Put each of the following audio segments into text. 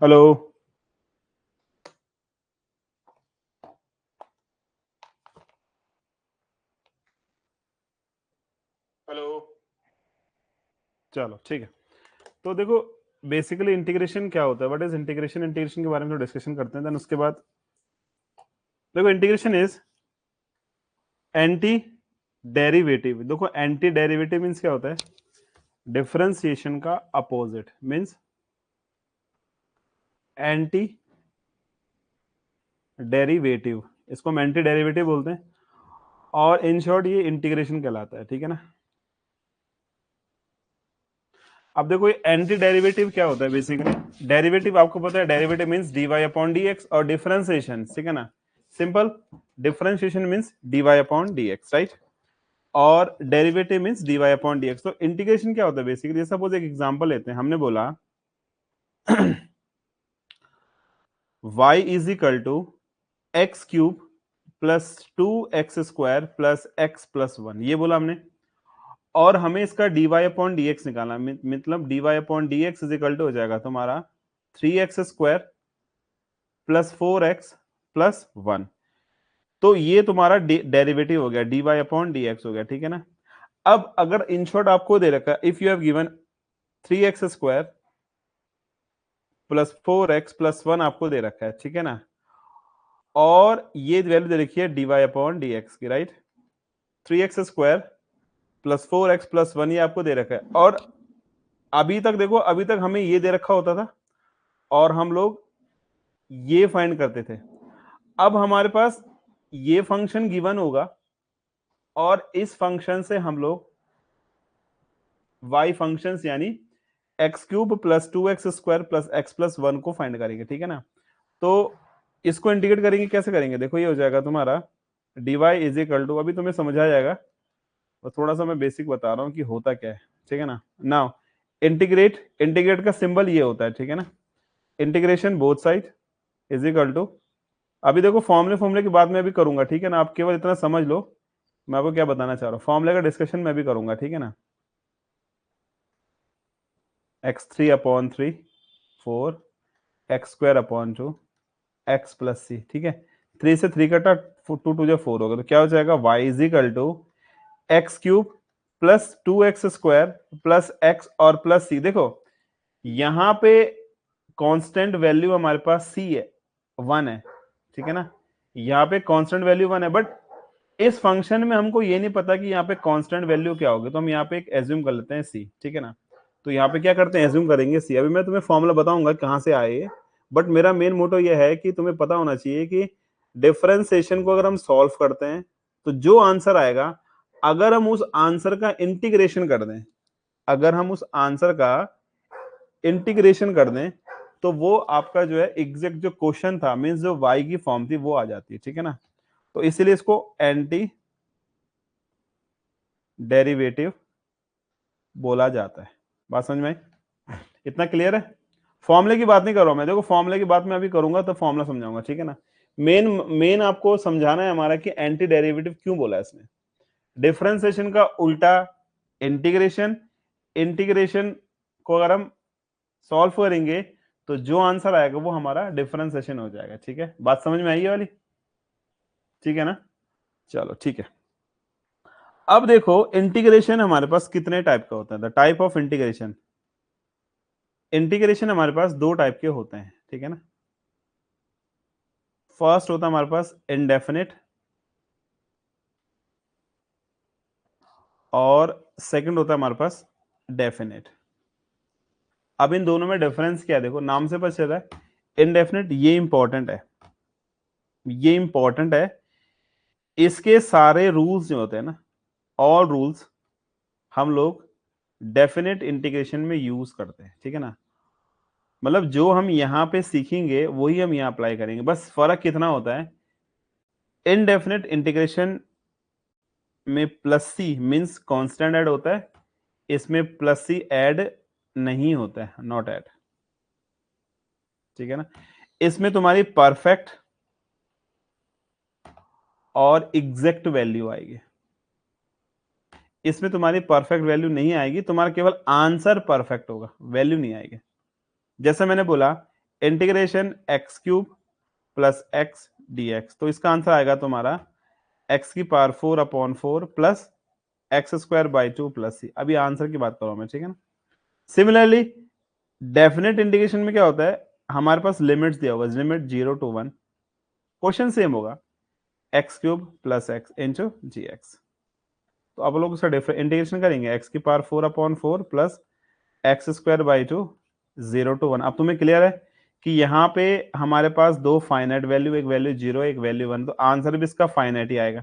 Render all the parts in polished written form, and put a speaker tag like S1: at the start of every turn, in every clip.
S1: Hello. Hello. चलो ठीक है। तो देखो, बेसिकली इंटीग्रेशन क्या होता है, व्हाट इज इंटीग्रेशन, इंटीग्रेशन के बारे में डिस्कशन करते हैं, देन उसके बाद देखो इंटीग्रेशन इज एंटी डेरिवेटिव। देखो एंटी डेरिवेटिव मीन्स क्या होता है, डिफरेंशिएशन का अपोजिट मीन्स एंटी डेरिवेटिव, इसको हम एंटी डेरिवेटिव बोलते हैं और इन शॉर्ट ये इंटीग्रेशन कहलाता है, ठीक है ना। अब देखो ये एंटी डेरिवेटिव क्या होता है, बेसिकली डेरिवेटिव आपको पता है, derivative means dy upon dx और डिफरेंशिएशन, ठीक है ना, simple. Differentiation means dy upon dx, right. और derivative means dy upon dx। तो इंटीग्रेशन क्या होता है बेसिकली, सपोज एक एग्जांपल लेते हैं, हमने बोला y is equal to x cube plus 2x² plus x plus 1, ये बोला हमने। और हमें इसका dy अपॉन dx निकालना, मतलब dy upon dx is equal to हो जाएगा तुम्हारा 3x² प्लस 4x प्लस 1। तो ये तुम्हारा डेरिवेटिव हो गया, dy अपॉन dx हो गया, ठीक है ना। अब अगर इन शॉर्ट आपको दे रखा है, if you have given 3x² plus 4x plus 1 आपको दे रखा है, ठीक है ना, और ये वैल्यू दे रखी है dy अपॉन dx की, right. 3x² plus 4x plus 1 ये आपको दे रखा है। और अभी तक देखो, अभी तक हमें ये दे रखा होता था और हम लोग ये फाइंड करते थे। अब हमारे पास ये फंक्शन गिवन होगा और इस फंक्शन से हम लोग y फंक्शंस यानी x cube plus 2x² plus x plus 1 को फाइंड करेंगे, ठीक है ना। तो इसको इंटीग्रेट करेंगे, कैसे करेंगे, देखो ये हो जाएगा तुम्हारा dy इज इक्वल टू, अभी तुम्हें समझ आ जाएगा और थोड़ा सा मैं बेसिक बता रहा हूँ कि होता क्या है, ठीक है ना। नाउ इंटीग्रेट, इंटीग्रेट का सिंबल ये होता है, ठीक है ना, integration both side is equal to, अभी देखो फॉर्मूले फॉर्मूले की बात मैं भी करूंगा, ठीक है ना, आप केवल इतना समझ लो मैं आपको क्या बताना चाह रहा हूँ, फॉर्मूले का डिस्कशन मैं भी करूंगा, ठीक है ना। x3 upon 3 4 x² upon 2 x plus सी, ठीक है। 3 से 3 कटा, 2 2 जो 4 होगा, तो क्या हो जाएगा y is equal to x cube plus 2x² plus x और प्लस सी। देखो यहां पे कांस्टेंट वैल्यू हमारे पास c है, 1 है, ठीक है ना, यहाँ पे कांस्टेंट वैल्यू 1 है, बट इस फंक्शन में हमको ये नहीं पता कि यहाँ पे कांस्टेंट वैल्यू क्या होगी, तो हम यहाँ पे एक एज्यूम कर लेते हैं c, ठीक है ना। तो यहाँ पे क्या करते हैं, एज्यूम करेंगे c। अभी मैं तुम्हें फॉर्मूला बताऊंगा कहाँ से आए, बट मेरा मेन मोटो ये है कि तुम्हें पता होना चाहिए कि डिफरेंशिएशन को अगर हम सॉल्व करते हैं तो जो आंसर आएगा, अगर हम उस आंसर का इंटीग्रेशन कर दें, अगर हम उस आंसर का इंटीग्रेशन कर दें तो वो आपका जो है एग्जैक्ट जो क्वेश्चन था, मींस जो y की फॉर्म थी वो आ जाती है, ठीक है ना। तो इसीलिए इसको एंटी डेरिवेटिव बोला जाता है। बात समझ में आई? इतना क्लियर है? फॉर्मूले की बात नहीं कर रहा हूं मैं, देखो फॉर्मूले की बात मैं अभी करूंगा तो फॉर्मूला समझाऊंगा, ठीक है ना। मेन मेन आपको समझाना है हमारा कि एंटी डेरिवेटिव क्यों बोला है इसमें। डिफरेंशिएशन का उल्टा इंटीग्रेशन, इंटीग्रेशन को अगर हम सॉल्व करेंगे तो जो आंसर आएगा वो हमारा डिफरेंशिएशन हो जाएगा, ठीक है। बात समझ में आई ये वाली? ठीक है ना, चलो ठीक है। अब देखो इंटीग्रेशन हमारे पास कितने टाइप का होता है, the type of integration. Integration हमारे पास दो टाइप के होते हैं, ठीक है ना। फर्स्ट होता है हमारे पास इंडेफिनिट और सेकंड होता है हमारे पास डेफिनेट। अब इन दोनों में डिफरेंस क्या है, देखो नाम से पता चल रहा है इंडेफिनिट, ये इंपॉर्टेंट है, ये इंपॉर्टेंट है। इसके सारे रूल्स जो होते हैं ना, ऑल रूल्स हम लोग डेफिनेट इंटीग्रेशन में यूज करते हैं, ठीक है ना। मतलब जो हम यहां पे सीखेंगे वही हम यहां अप्लाई करेंगे, बस फर्क कितना होता है, इनडेफिनेट इंटीग्रेशन में प्लस सी मींस कांस्टेंट ऐड होता है, इसमें प्लस सी ऐड नहीं होता है, नॉट ऐड, ठीक है ना। इसमें तुम्हारी परफेक्ट और एग्जैक्ट वैल्यू आएगी, इसमें तुम्हारी परफेक्ट वैल्यू नहीं आएगी, तुम्हारा केवल आंसर परफेक्ट होगा, वैल्यू नहीं आएगी। जैसे मैंने बोला integration x cube plus x dx। तो इसका आंसर आएगा तुम्हारा एक्स की power 4/4 plus x square by 2 plus c. अभी आंसर की बात कर रहा हूं मैं, ठीक है ना। सिमिलरली डेफिनेट इंटीग्रेशन में क्या होता है, हमारे पास लिमिट्स दिया होगा, लिमिट 0 to 1, क्वेश्चन सेम होगा, x cube plus x into g x. तो अब लोग उसका इंटीग्रेशन करेंगे, एक्स की power 4/4 plus x square by 2 0 to 1। अब तुम्हें क्लियर है कि यहाँ पे हमारे पास दो फाइनाइट वैल्यू, एक वैल्यू 0 एक वैल्यू 1, तो आंसर भी इसका फाइनाइट ही आएगा।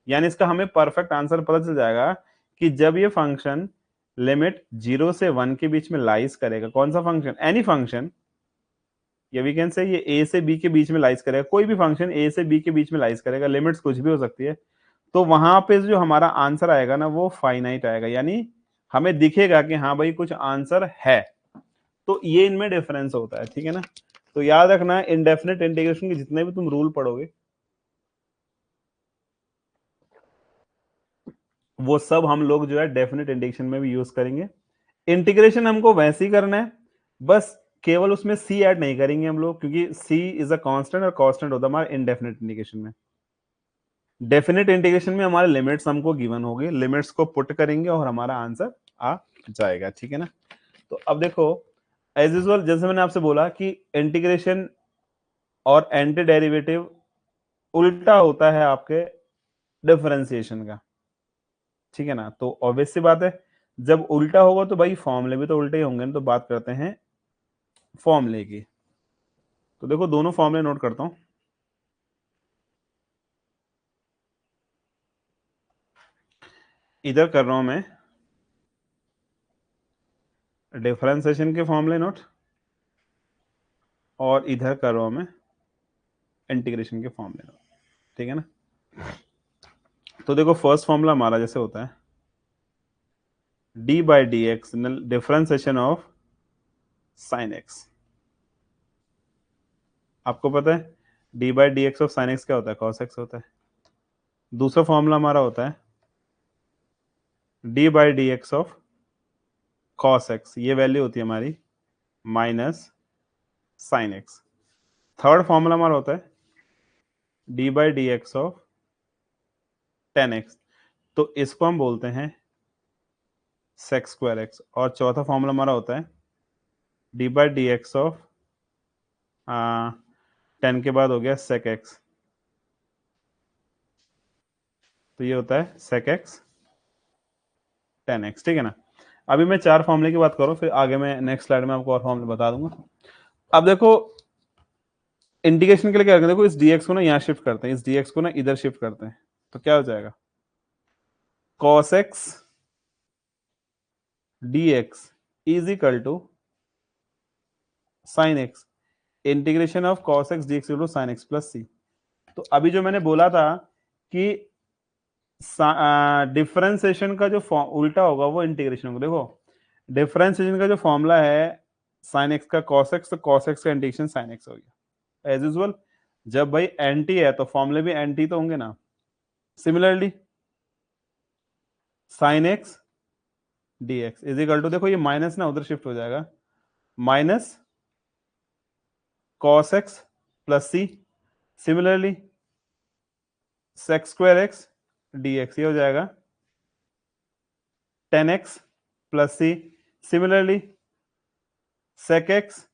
S1: यानी इसका हमें परफेक्ट आंसर पता चल जाएगा कि जब ये फंक्शन लिमिट 0 से 1 के बीच में लाइज करेगा, कौन सा फंक्शन, एनी फंक्शन, या वी कैन से ये ए से बी के बीच में लाइज करेगा, कोई भी फंक्शन ए से बी के बीच में लाइज करेगा, लिमिट्स कुछ भी हो सकती है, तो वहां पे जो हमारा आंसर आएगा ना वो फाइनाइट आएगा, यानी हमें दिखेगा कि हाँ भाई कुछ आंसर है। तो ये इनमें डिफरेंस होता है, ठीक है ना। तो याद रखना इनडेफिनेट इंटीग्रेशन के जितने भी तुम रूल पढ़ोगे वो सब हम लोग जो है डेफिनेट इंटीग्रेशन में भी यूज करेंगे। इंटीग्रेशन हमको वैसे ही करना है, बस केवल उसमें सी ऐड नहीं करेंगे हम लोग, क्योंकि सी इज अ कांस्टेंट और कांस्टेंट होता है हमारा इनडेफिनेट इंटीग्रेशन में। डेफिनेट इंटीग्रेशन में हमारे लिमिट्स हमको गिवन होगी, लिमिट्स को पुट करेंगे और हमारा आंसर आ जाएगा, ठीक है ना। तो अब देखो एज यूजुअल जैसे मैंने आपसे बोला कि इंटीग्रेशन और एंटी डेरिवेटिव उल्टा होता है आपके डिफरेंशिएशन का, ठीक है ना। तो ऑब्वियस सी बात है जब उल्टा होगा तो भाई फॉर्मूले भी तो उल्टे ही होंगे ना। तो बात करते हैं फॉर्मूले की। तो देखो दोनों फॉर्मूले नोट करता हूं। इधर कर रहा हूं मैं डिफरेंशिएशन के फॉर्मूले नोट, और इधर कर रहा हूं मैं इंटीग्रेशन के फॉर्मूले नोट, ठीक है ना। तो देखो फर्स्ट फॉर्मूला हमारा जैसे होता है d by d x differentiation of sine x. आपको पता है d by d x of sine x क्या होता है, कॉस एक्स होता है। दूसरा फॉर्मूला हमारा होता है d by d x of cos x, ये वैल्यू होती है हमारी minus sine x. Third formula हमारा होता है d by d x of ten x, तो इसको हम बोलते हैं सेक स्क्वायर एक्स। और चौथा फॉर्मूला हमारा होता है d by d x of 10 के बाद हो गया सेक एक्स, तो ये होता है सेक एक्स 10x, ठीक है ना। अभी मैं चार फॉर्मूले की बात करूं, फिर आगे मैं नेक्स्ट स्लाइड में आपको और फॉर्मूले बता दूंगा। अब देखो इंटीग्रेशन के लिए क्या करेंगे, देखो इस dx को ना यहाँ शिफ्ट करते हैं, इस dx को ना इधर शिफ्ट करते हैं, तो क्या हो जाएगा cos x dx is equal to sine x, integration of cos x dx equal to sine x plus सी। तो अभी जो मैंने बोला था कि डिफरेंशिएशन का जो उल्टा होगा वो इंटीग्रेशन होगा। देखो डिफरेंशिएशन का जो फॉर्मूला है साइन एक्स का cos x, तो cos x का इंटीग्रेशन साइन एक्स हो गया। एज यूजुअल जब भाई एंटी है तो फॉर्मूले भी एंटी तो होंगे ना। Similarly sine x dx is equal to, देखो ये माइनस ना उधर शिफ्ट हो जाएगा, minus cos x plus c. Similarly sec square x dx ये हो जाएगा 10x plus c. Similarly sec x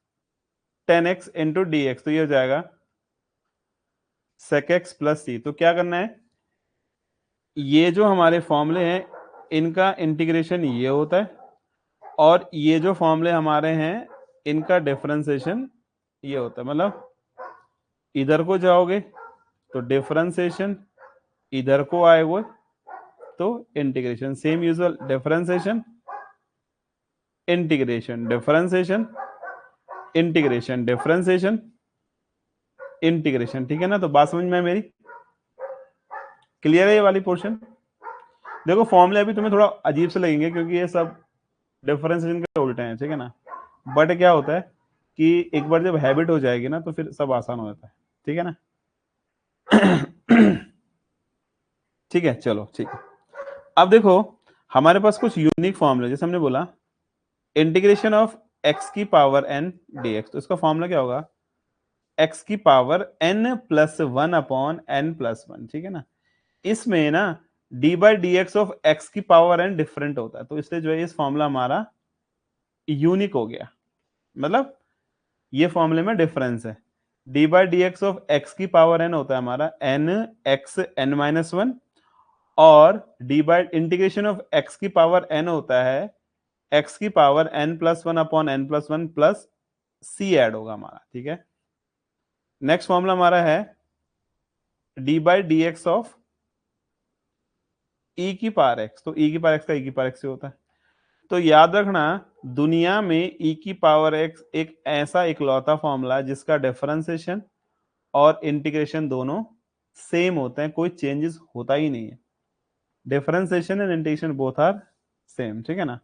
S1: 10x into d x, तो ये हो जाएगा सेक एक्स प्लस सी। तो क्या करना है, ये जो हमारे फॉर्मूले हैं इनका इंटीग्रेशन ये होता है, और ये जो फॉर्मूले हमारे हैं इनका डिफरेंशिएशन ये होता है। मतलब इधर को जाओगे तो डिफरेंशिएशन, इधर को आएगा तो integration. Same usual differentiation integration differentiation integration differentiation integration, ठीक है ना। तो बात समझ में है मेरी, क्लियर है ये वाली पोर्शन। देखो फॉर्मूले अभी तुम्हें थोड़ा अजीब से लगेंगे क्योंकि ये सब डिफरेंशिएशन के उल्टे हैं, ठीक है ना। बट क्या होता है कि एक बार जब हैबिट हो जाएगी ना तो फिर सब आसान हो जाता है, ठीक है ना। ठीक है, चलो ठीक है। अब देखो हमारे पास कुछ यूनिक फॉर्मूले, जैसे हमने बोला इंटीग्रेशन ऑफ x की पावर n dx। तो इसका फॉर्मूला क्या होगा, x की power n plus one upon n plus one, ठीक है ना। इसमें ना d by d x of x की पावर n डिफरेंट होता है, तो इसलिए जो है इस फॉर्मूला हमारा यूनिक हो गया, मतलब ये फॉर्मूले में डिफरेंस है। d by d x of x की पावर n होता है हमारा n x n minus one, और d by integration of x की पावर n होता है x की power n plus one upon n plus one plus c add होगा हमारा, ठीक है। नेक्स्ट फॉर्मूला हमारा है d by d x of e की पावर x। तो e की पावर x का e की पावर x से होता है। तो याद रखना, दुनिया में e की पावर x एक ऐसा इकलौता फॉर्मूला जिसका डिफरेंशिएशन और इंटीग्रेशन दोनों सेम होते हैं, कोई चेंजेस होता ही नहीं है। Differentiation and integration both are same, ठीक है ना।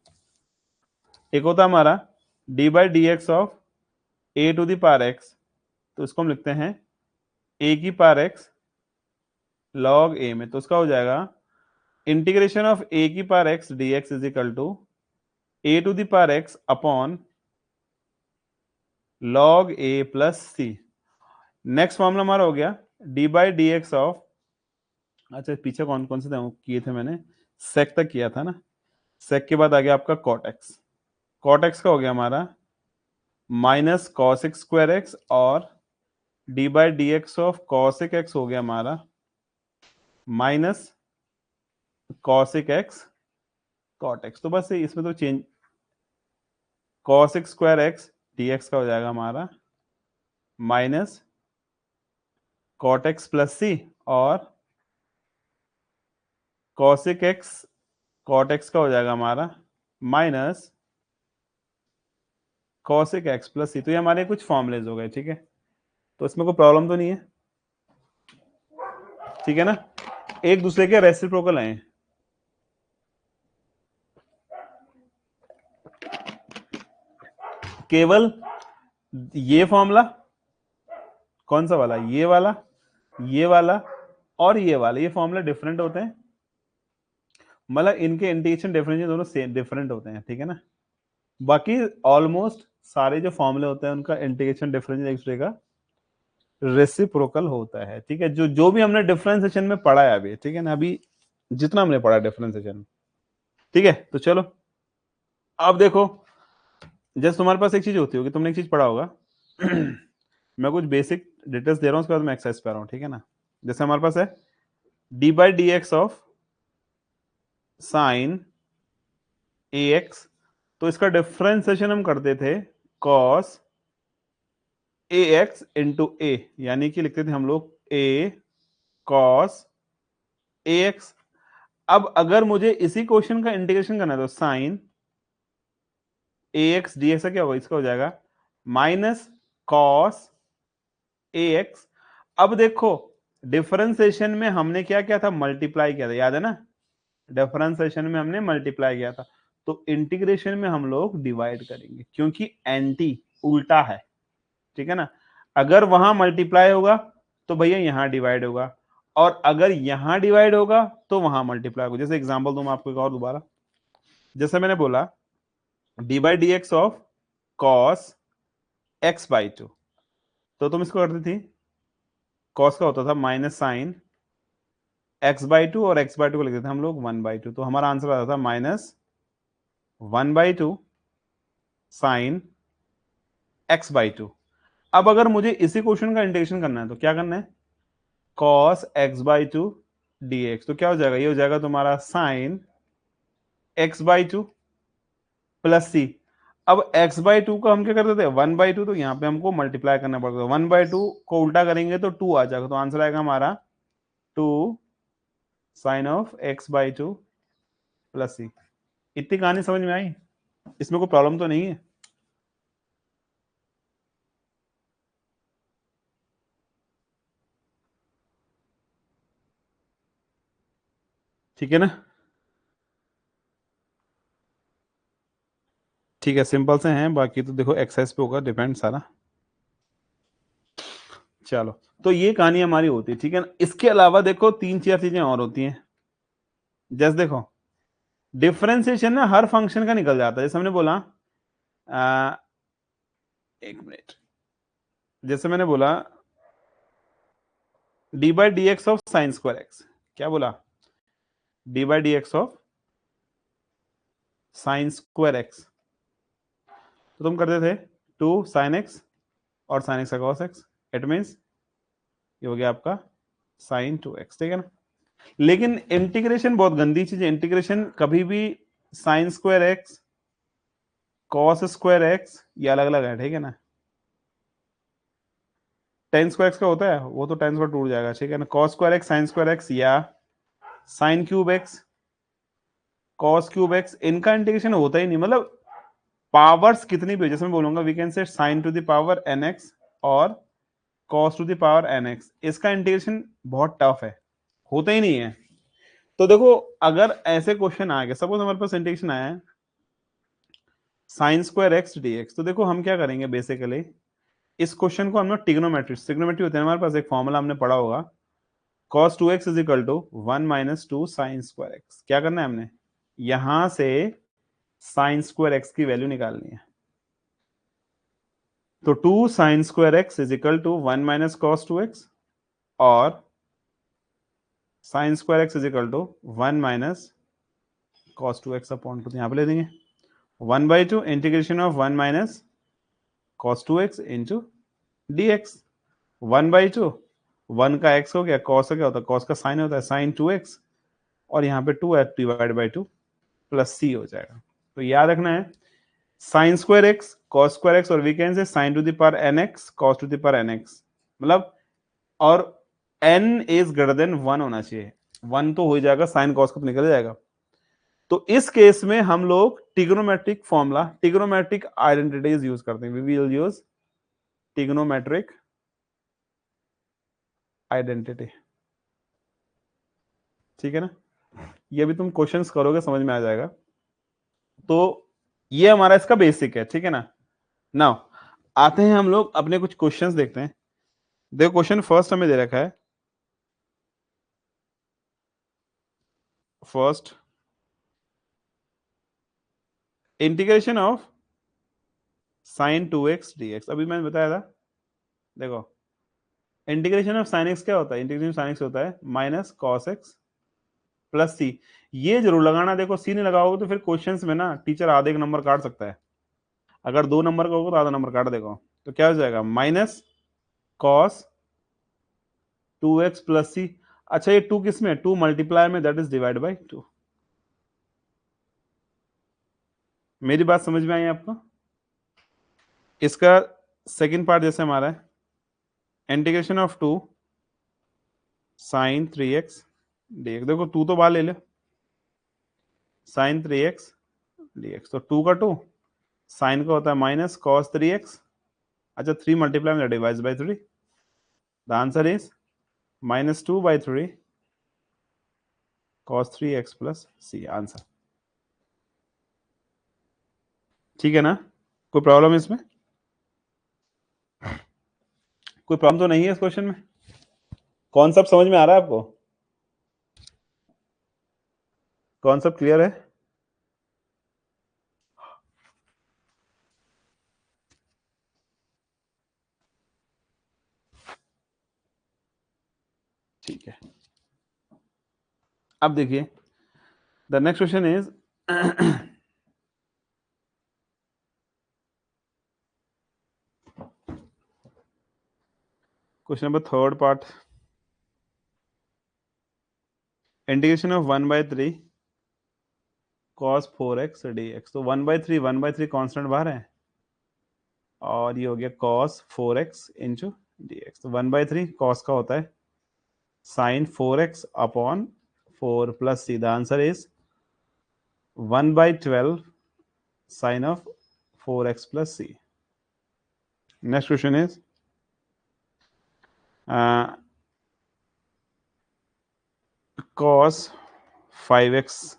S1: एक होता है हमारा d by d x of a to the power x। तो इसको हम लिखते हैं a की पावर x log a में। तो उसका हो जाएगा इंटीग्रेशन ऑफ a की power x dx is equal to a to the power x upon log a plus c। Next formula हमारा हो गया d by d x of, अच्छा पीछे कौन कौन से किए थे मैंने, सेक तक किया था ना। सेक के बाद आ गया आपका कॉट एक्स। कॉट एक्स का हो गया हमारा माइनस कॉसिक स्क्वायर एक्स, और d by d x of cosec x हो गया हमारा minus cosec x cot x. तो बस इसमें तो change, cosec square x dx का हो जाएगा हमारा minus cot x plus C, और कॉसिक एक्स कॉट एक्स का हो जाएगा हमारा माइनस कॉसिक एक्स प्लस सी। तो ये हमारे कुछ फॉर्मुलेज हो गए, ठीक है। तो इसमें कोई प्रॉब्लम तो नहीं है, ठीक है ना। एक दूसरे के रेसिप्रोकल हैं, केवल ये फॉर्मूला, कौन सा वाला, ये वाला, ये वाला और ये वाला, ये फॉर्मूला डिफरेंट होते हैं, मतलब इनके इंटीग्रेशन डिफरेंशियल दोनों सेम डिफरेंट होते हैं, ठीक है ना। बाकी ऑलमोस्ट सारे जो फॉर्मूले होते हैं उनका इंटीग्रेशन डिफरेंशियल एक दूसरे का रेसिप्रोकल होता है, ठीक है। जो जो भी हमने डिफरेंशिएशन में पढ़ा है अभी, ठीक है ना, अभी जितना हमने पढ़ा डिफरेंशिएशन, ठीक है। तो चलो अब देखो, जैसे तुम्हारे पास एक चीज होती होगी, तुमने एक चीज पढ़ा होगा मैं कुछ बेसिक डिटेल्स दे रहा हूं, उसके बाद मैं एक्सरसाइज कर रहा हूं, ठीक है ना। जैसे हमारे पास है d by d x of sine A x. तो इसका डिफरेंशिएशन हम करते थे कॉस ए एक्स इंटू ए, यानी कि लिखते थे हम लोग ए कॉस ए एक्स। अब अगर मुझे इसी क्वेश्चन का इंटीग्रेशन करना है तो साइन ए एक्स डी एक्स का क्या होगा, इसका हो जाएगा माइनस कॉस ए एक्स। अब देखो डिफरेंशिएशन में हमने क्या किया था, मल्टीप्लाई किया था, याद है ना। डिफरेंशिएशन में हमने मल्टीप्लाई किया था, तो इंटीग्रेशन में हम लोग डिवाइड करेंगे, क्योंकि एंटी उल्टा है, ठीक है ना। अगर वहां मल्टीप्लाई होगा तो भैया यहां डिवाइड होगा, और अगर यहां डिवाइड होगा तो वहां मल्टीप्लाई होगा। जैसे एग्जांपल दूं मैं आपको एक और दोबारा, जैसे मैंने बोला D by d x of cos x by to. तो तुम इसको करती थी, कॉस का होता था minus sign x by to, और एक्स बाई टू को लिखते थे हम लोग वन बाई टू। तो हमारा आंसर आता था minus one by two sine x by to. अब अगर मुझे इसी क्वेश्चन का इंटीग्रेशन करना है तो क्या करना है, cos x by two d x. तो क्या हो जाएगा, ये हो जाएगा तुम्हारा sine x by two plus c. अब x बाई टू का हम क्या करते थे, वन बाई टू, तो यहाँ पे हमको मल्टीप्लाई करना पड़ता है। वन बाई टू को उल्टा करेंगे तो टू आ जाएगा, तो आंसर आएगा हमारा two sine of x by two plus c. इतनी कहानी समझ में आई, इसमें कोई प्रॉब्लम तो नहीं है, ठीक है ना। ठीक है, सिंपल से हैं, बाकी तो देखो एक्सरसाइज पे होगा डिपेंड सारा। चलो, तो ये कहानी हमारी होती है, ठीक है ना। इसके अलावा देखो तीन चार चीजें और होती हैं, जैसे देखो डिफरेंशिएशन ना हर फंक्शन का निकल जाता है। जैसे हमने बोला एक मिनट, जैसे मैंने बोला D by d x of sine square x, क्या बोला, D by d x of sine square x, तो तुम करते थे 2 साइन एक्स और साइन एक्स का कॉस एक्स, इट मीन्स ये हो गया आपका साइन 2x, ठीक है ना। लेकिन इंटीग्रेशन बहुत गंदी चीज है, इंटीग्रेशन कभी भी sign square x cos square x ये अलग अलग है, ठीक है ना। टेन स्क्वायर एक्स का होता है वो तो टेन स्क्वायर टूट जाएगा, ठीक है ना। Cos square x sine square x या sine cube x cos cube x, इनका इंटीग्रेशन होता ही नहीं, मतलब पावर्स कितनी भी, जैसे मैं बोलूंगा we can say sine to the power n x और cos to the power n x, इसका इंटीग्रेशन बहुत टफ है, होता ही नहीं है। तो देखो अगर ऐसे क्वेश्चन आ गए, सपोज हमारे पास इंटीग्रेशन आया है sine square x d x, तो देखो हम क्या करेंगे बेसिकली, इस क्वेश्चन को हम लोग ट्रिग्नोमेट्री होते हैं हमारे पास, एक फॉर्मूला हमने पढ़ा होगा cos 2x is equal to 1 minus 2 sine square x. क्या करना है हमने, यहां से साइन स्क्वायर एक्स की वैल्यू निकालनी है, तो 2 sine square x is equal to 1 minus cos 2x और sine square x is equal to 1 minus cos 2x upon 2, यहां पे ले देंगे 1/2 integration of 1 minus cos 2x into d x, 1/2 1 का x हो गया, cos का क्या होता है, cos का साइन होता है साइन 2x और यहाँ पे 2 है डिवाइड बाई 2 प्लस c हो जाएगा। तो याद रखना है sine square x cos square x और we can say sine to the power n x cos to the power n x, मतलब और n इज ग्रेटर देन 1 होना चाहिए, 1 तो हो जाएगा, साइन कॉस का तो निकल जाएगा। तो इस केस में हम लोग trigonometric formula trigonometric identities use करते हैं, we will use trigonometric identity, ठीक है ना। ये भी तुम क्वेश्चंस करोगे समझ में आ जाएगा। तो ये हमारा इसका बेसिक है, ठीक है ना। नाउ आते हैं हम लोग अपने कुछ क्वेश्चंस देखते हैं। देखो क्वेश्चन फर्स्ट हमें दे रखा है, first integration of sign 2x dx, अभी मैंने बताया था, देखो इंटीग्रेशन ऑफ साइन एक्स क्या होता है, इंटीग्रेशन साइन एक्स होता है minus cos x plus c, ये जरूर लगाना, देखो सी नहीं लगाओगे तो फिर क्वेश्चंस में ना टीचर आधे एक नंबर काट सकता है, अगर 2 नंबर का होगा तो आधा नंबर काट देगा। तो क्या हो जाएगा माइनस कॉस 2x प्लस सी, अच्छा ये 2 किस में, 2 मल्टीप्लाई में, दैट इज डिवाइड बाई 2। मेरी बात समझ में आई आपको। इसका सेकंड पार्ट जैसे हमारा है integration of 2 sign 3x dx, देखो 2 तो बाहर ले लो, साइन 3x dx, तो 2 का 2 साइन का होता है माइनस कॉस 3x, अच्छा 3 मल्टीप्लाई में divide by 3, the answer is -2/3 cos 3x plus C, answer, ठीक है ना। कोई प्रॉब्लम इसमें, कोई प्रॉब्लम तो नहीं है इस क्वेश्चन में, कॉन्सेप्ट समझ में आ रहा है आपको, कॉन्सेप्ट क्लियर है। ठीक है, अब देखिए the next question is question number third part, integration of 1/3 cos 4x dx, तो 1/3 कांस्टेंट बाहर है और ये हो गया cos 4x इंटू dx, तो 1/3 cos का होता है sine 4x upon 4 plus C, the answer is 1/12 sine of 4x plus C. Next question is cos 5x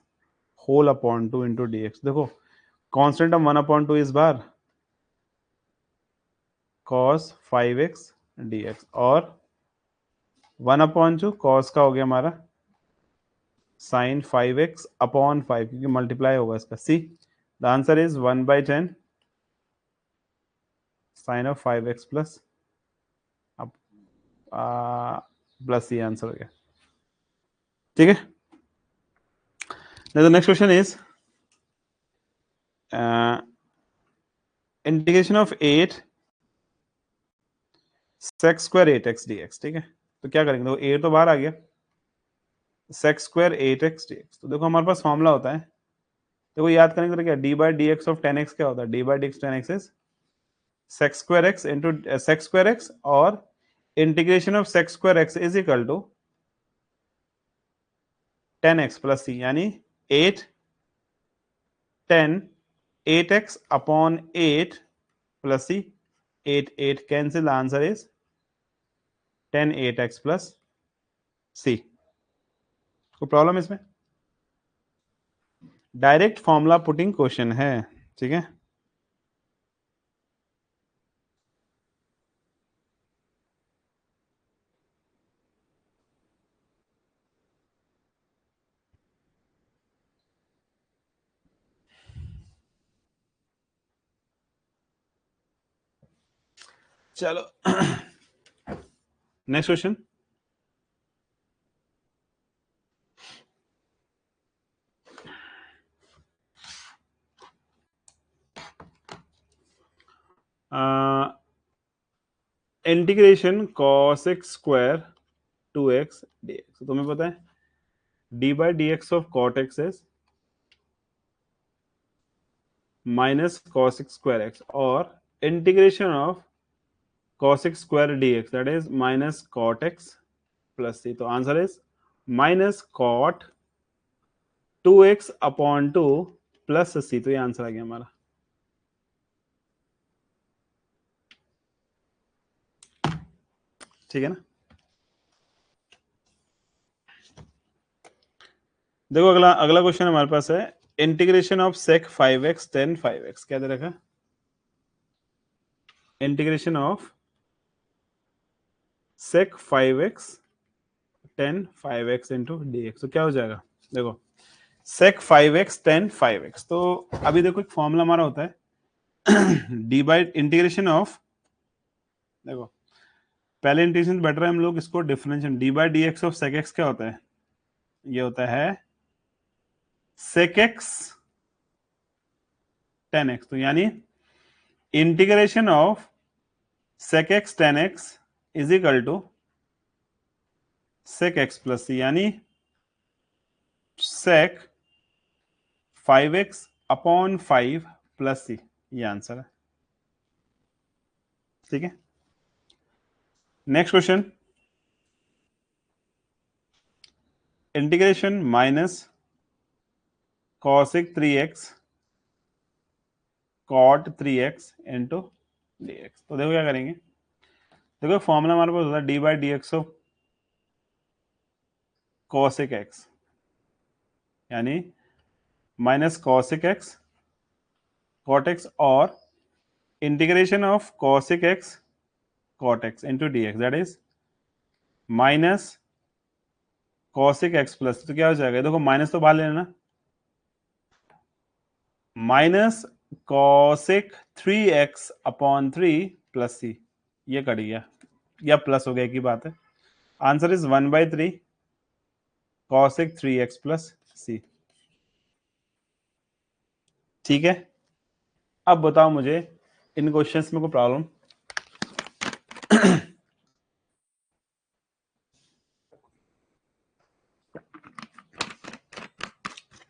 S1: whole upon 2 into dx, देखो कांस्टेंट ऑफ 1/2 इस बार cos 5x dx और 1/2 cos का हो गया हमारा साइन 5x अपॉन 5, क्योंकि multiply होगा इसका, see the answer is 1/10 sine of 5x plus अब प्लस ये आंसर हो गया, ठीक है। Next question is integration of 8 sec square 8x dx, ठीक है। तो क्या करेंगे, देखो 8 तो बाहर आ गया, सेक्स स्क्वायर 8x dx, तो देखो हमारे पास फॉर्मूला होता है, देखो याद करेंगे तो क्या, d by d x of 10x क्या होता है, d by d x 10x is sec square x into sec square x, और integration of sec square x is equal to 10x plus c, यानी 8 10 8x upon 8 plus c, 8 8 cancel, answer is 10 8x plus c. कोई problem इसमें, direct formula putting question है, ठीक है। चलो next question, integration cos x square 2x dx, तुम्हें पता है d by d x of cot x is minus cos x square x, और integration of cos x square dx that is minus cot x plus सी, तो answer is minus cot 2x upon 2 plus सी, तो ये answer आ गया हमारा। ठीक है ना। देखो अगला अगला क्वेश्चन हमारे पास है integration of sec 5x tan 5x, क्या दे रखा, integration of sec 5x tan 5x into dx, तो क्या हो जाएगा, देखो sec 5x tan 5x, तो अभी देखो एक फॉर्मूला हमारा होता है डी बाई इंटीग्रेशन ऑफ, देखो पहले इंटीग्रेशन बेटर है हम लोग इसको differentiate, D by d x of sec x क्या होता है, ये होता है sec x tan x, तो यानी integration of sec x tan x is equal to sec x plus c, यानी sec 5x upon 5 plus c, ये आंसर है, ठीक है। Next question, integration minus cosec 3x cot 3x into dx, तो देखो क्या करेंगे, देखो फॉर्मूला हमारे पास होता है d by d x of cosec x, यानी minus cosec x cot x, और integration of cosec x cot x into dx that is minus cosec x plus, तो क्या हो जाएगा, देखो माइनस तो बाहर लेना, minus cosec 3x upon 3 plus c, ये कट गया या प्लस हो गया की बात है, answer is 1/3 cosec 3x plus सी, ठीक है। अब बताओ मुझे इन क्वेश्चंस में कोई प्रॉब्लम,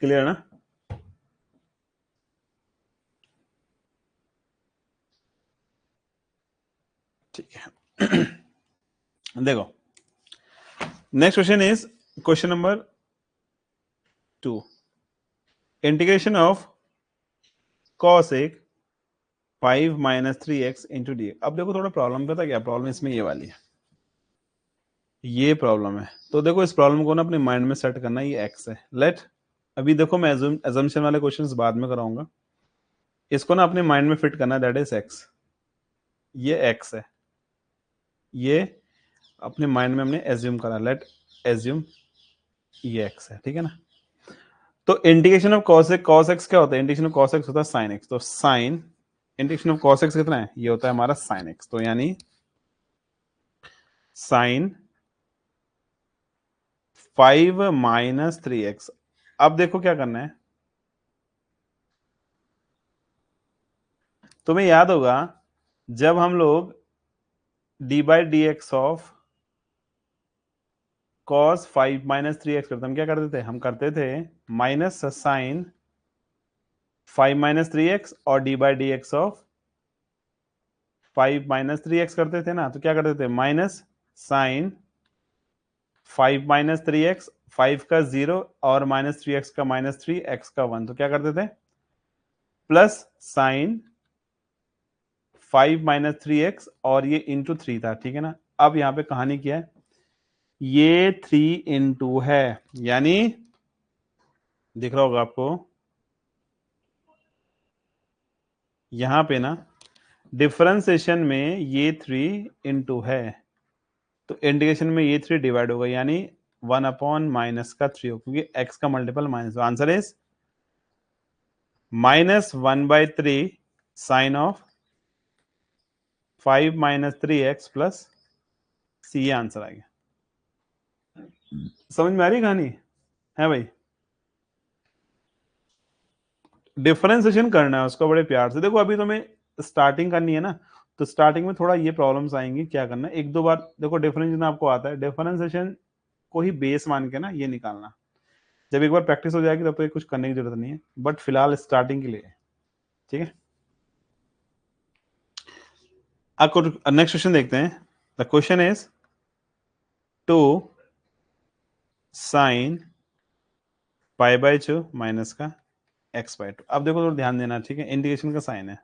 S1: क्लियर ना। ठीक है देखो next question is question number 2, integration of cosec 5 minus 3x into D. अब देखो थोड़ा प्रॉब्लम पता क्या, प्रॉब्लम इसमें ये वाली है, ये प्रॉब्लम है, तो देखो इस प्रॉब्लम को ना अपने माइंड में सेट करना, ये x है, लेट अभी देखो मैं एजम्पशन वाले क्वेश्चंस बाद में कराऊंगा, इसको ना अपने माइंड में फिट करना, दैट इज x, ये x है, ये अपने माइंड में हमने एज्यूम करा, लेट एज्यूम ये x है, ठीक है ना। तो इंटीग्रेशन ऑफ cos x क्या होता है, इंटीग्रेशन ऑफ cos x होता है sin x, तो sin integration of cos x कितना है, ये होता है हमारा sin x, तो यानी sin 5 माइनस 3x। अब देखो क्या करना है, तुम्हें याद होगा जब हम लोग D by d x of cos 5 minus 3x करते, हम क्या करते थे, हम करते थे माइनस साइन 5 माइनस 3x और D by d x of 5 minus 3x करते थे ना, तो क्या करते थे, माइनस साइन 5 माइनस 3x, 5 का 0 और माइनस 3x का माइनस 3, x का 1, तो क्या करते थे, प्लस साइन 5 माइनस 3x और ये इंटू 3 था, ठीक है ना। अब यहां पे कहानी क्या है, ये 3 इंटू है, यानी दिख रहा होगा आपको यहां पे ना, डिफरेंशिएशन में ये 3 इंटू है, तो इंटीग्रेशन में ये 3 डिवाइड होगा, यानी 1 अपॉन माइनस का 3 हो, क्योंकि x का multiple minus, answer is minus 1/3 sine of 5 minus 3x plus c, ये आंसर आ गया। समझ में आ रही कहानी है भाई? डिफरेंशिएशन करना है उसको बड़े प्यार से। देखो अभी तुम्हें स्टार्टिंग करनी है ना, तो स्टार्टिंग में थोड़ा ये प्रॉब्लम्स आएंगी, क्या करना है, एक दो बार देखो डिफरेंशिएशन आपको आता है, डिफरेंशिएशन को ही बेस मान के ना ये निकालना, जब एक बार प्रैक्टिस हो जाएगी तब तो कुछ करने की जरूरत नहीं है, बट फिलहाल स्टार्टिंग के लिए, ठीक है। आपको नेक्स्ट क्वेश्चन देखते हैं। The question is 2 sine pi by 2 minus का x/2। अब देखो थोड़ा ध्यान देना, ठीक है, इंटीग्रेशन का साइन है।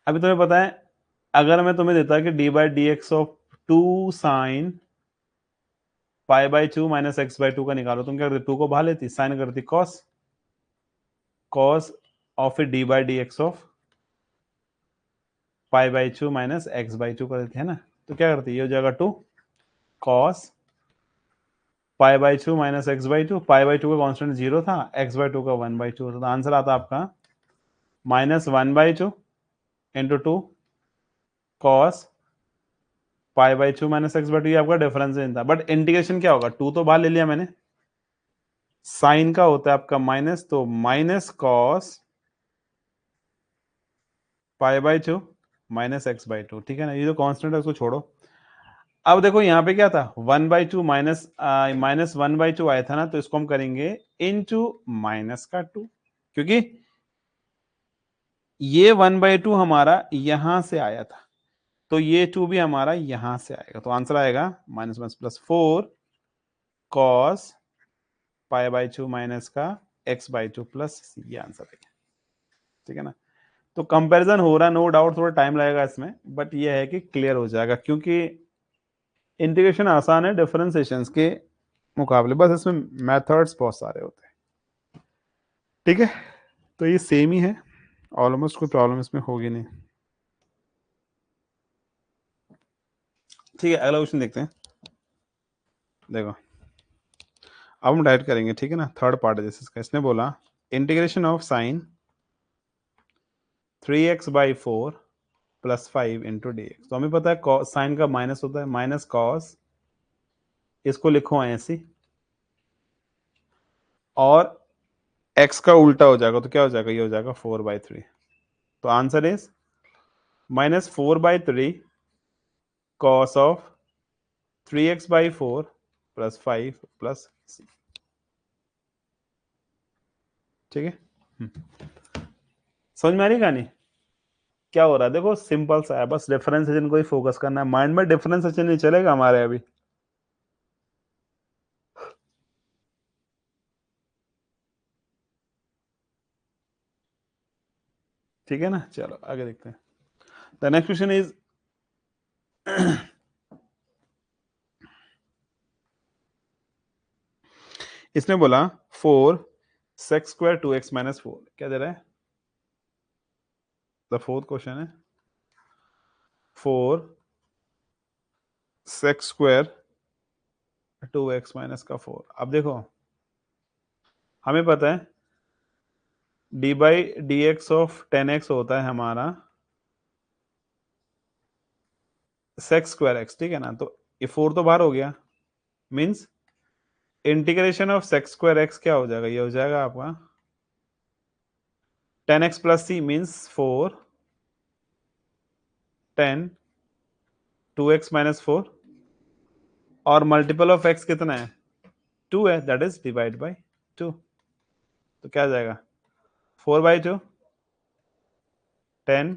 S1: अभी तुम्हें पता है, अगर मैं तुम्हें देता कि D by d x of 2 sine pi by 2 minus x/2 का निकालो, तुम क्या करती, 2 को बाहर लेती, साइन करती cos, cos of D by d x of pi by 2 minus x/2 कर देते हैं ना, तो क्या करती, ये हो जाएगा 2 cos pi by 2 minus x/2, pi by 2 का कांस्टेंट 0 था, x/2 का 1/2 था, तो आंसर आता आपका minus 1/2 into 2 cos pi by 2 minus x/2, ये आपका डिफरेंस था। बट इंटीग्रेशन क्या होगा, 2 तो बाहर ले लिया मैंने, साइन का होता है आपका माइनस, तो minus cos pi by 2 minus x/2, ठीक है ना, ये जो कांस्टेंट है उसको छोड़ो। अब देखो यहाँ पे क्या था, 1/2 माइनस माइनस 1/2 आया था ना, तो इसको हम करेंगे इनटू माइनस का 2, क्योंकि ये 1/2 हमारा यहां से आया था, तो ये 2 भी हमारा यहां से आएगा, तो आंसर आएगा minus minus plus 4 cos pi by 2 minus का x/2 प्लस सी, ये आंसर है, ठीक है ना। तो कंपैरिजन हो रहा है, नो डाउट थोड़ा टाइम लगेगा इसमें, बट ये है कि क्लियर हो जाएगा, क्योंकि इंटीग्रेशन आसान है डिफरेंशिएशन के मुकाबले, बस इसमें मेथड्स बहुत सारे होते हैं, ठीक है। तो ये सेम ही है ऑलमोस्ट, कोई प्रॉब्लम इसमें होगी नहीं, ठीक है। अगला क्वेश्चन देखते हैं। देखो अब हम डायरेक्ट करेंगे, ठीक है ना, थर्ड पार्ट है जैसे इसका, इसने बोला integration of sign 3x/4 plus 5 into d x, तो हमें पता है साइन का माइनस होता है, माइनस कॉस, इसको लिखो ऐसे, और x का उल्टा हो जाएगा, तो क्या हो जाएगा, ये हो जाएगा 4/3, तो answer is minus 4/3 cos of 3x/4 plus 5 plus सी, ठीक है। समझ में आ रही कहानी, क्या हो रहा है, देखो सिंपल सा है, बस डिफरेंशिएशन को ही फोकस करना है, माइंड में डिफरेंशिएशन नहीं चलेगा हमारे अभी, ठीक है ना। चलो आगे देखते हैं। द नेक्स्ट क्वेश्चन इज इसने बोला 4 sec² 2x - 4, क्या दे रहा है, द फोर्थ क्वेश्चन है 4 sec² 2x - 4। अब देखो हमें पता है d by d x of 10x होता है हमारा सेक्स स्क्वायर एक्स, ठीक है ना। तो ये 4 तो बाहर हो गया, means integration of sec square x क्या हो जाएगा, ये हो जाएगा आपका 10x plus C means 4 10 2x minus 4 और मल्टीपल ऑफ x कितना है 2 है, दैट इज डिवाइड बाई 2। तो क्या आ जाएगा 4/2 10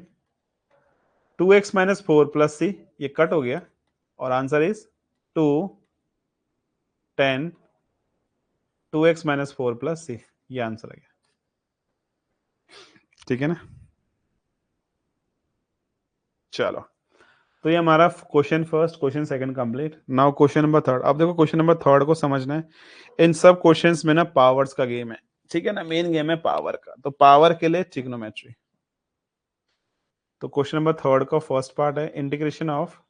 S1: 2x माइनस 4 प्लस सी, ये कट हो गया और answer is 2 10 2x minus 4 plus c, ये आंसर आ गया, ठीक है ना। चलो, तो ये हमारा question first, question second complete. Now question number third. अब देखो क्वेश्चन नंबर थर्ड को समझना है, इन सब क्वेश्चंस में ना पावर्स का गेम है, ठीक है ना, मेन गेम है पावर का। तो पावर के लिए ट्रिग्नोमेट्री। तो क्वेश्चन नंबर थर्ड का फर्स्ट पार्ट है integration of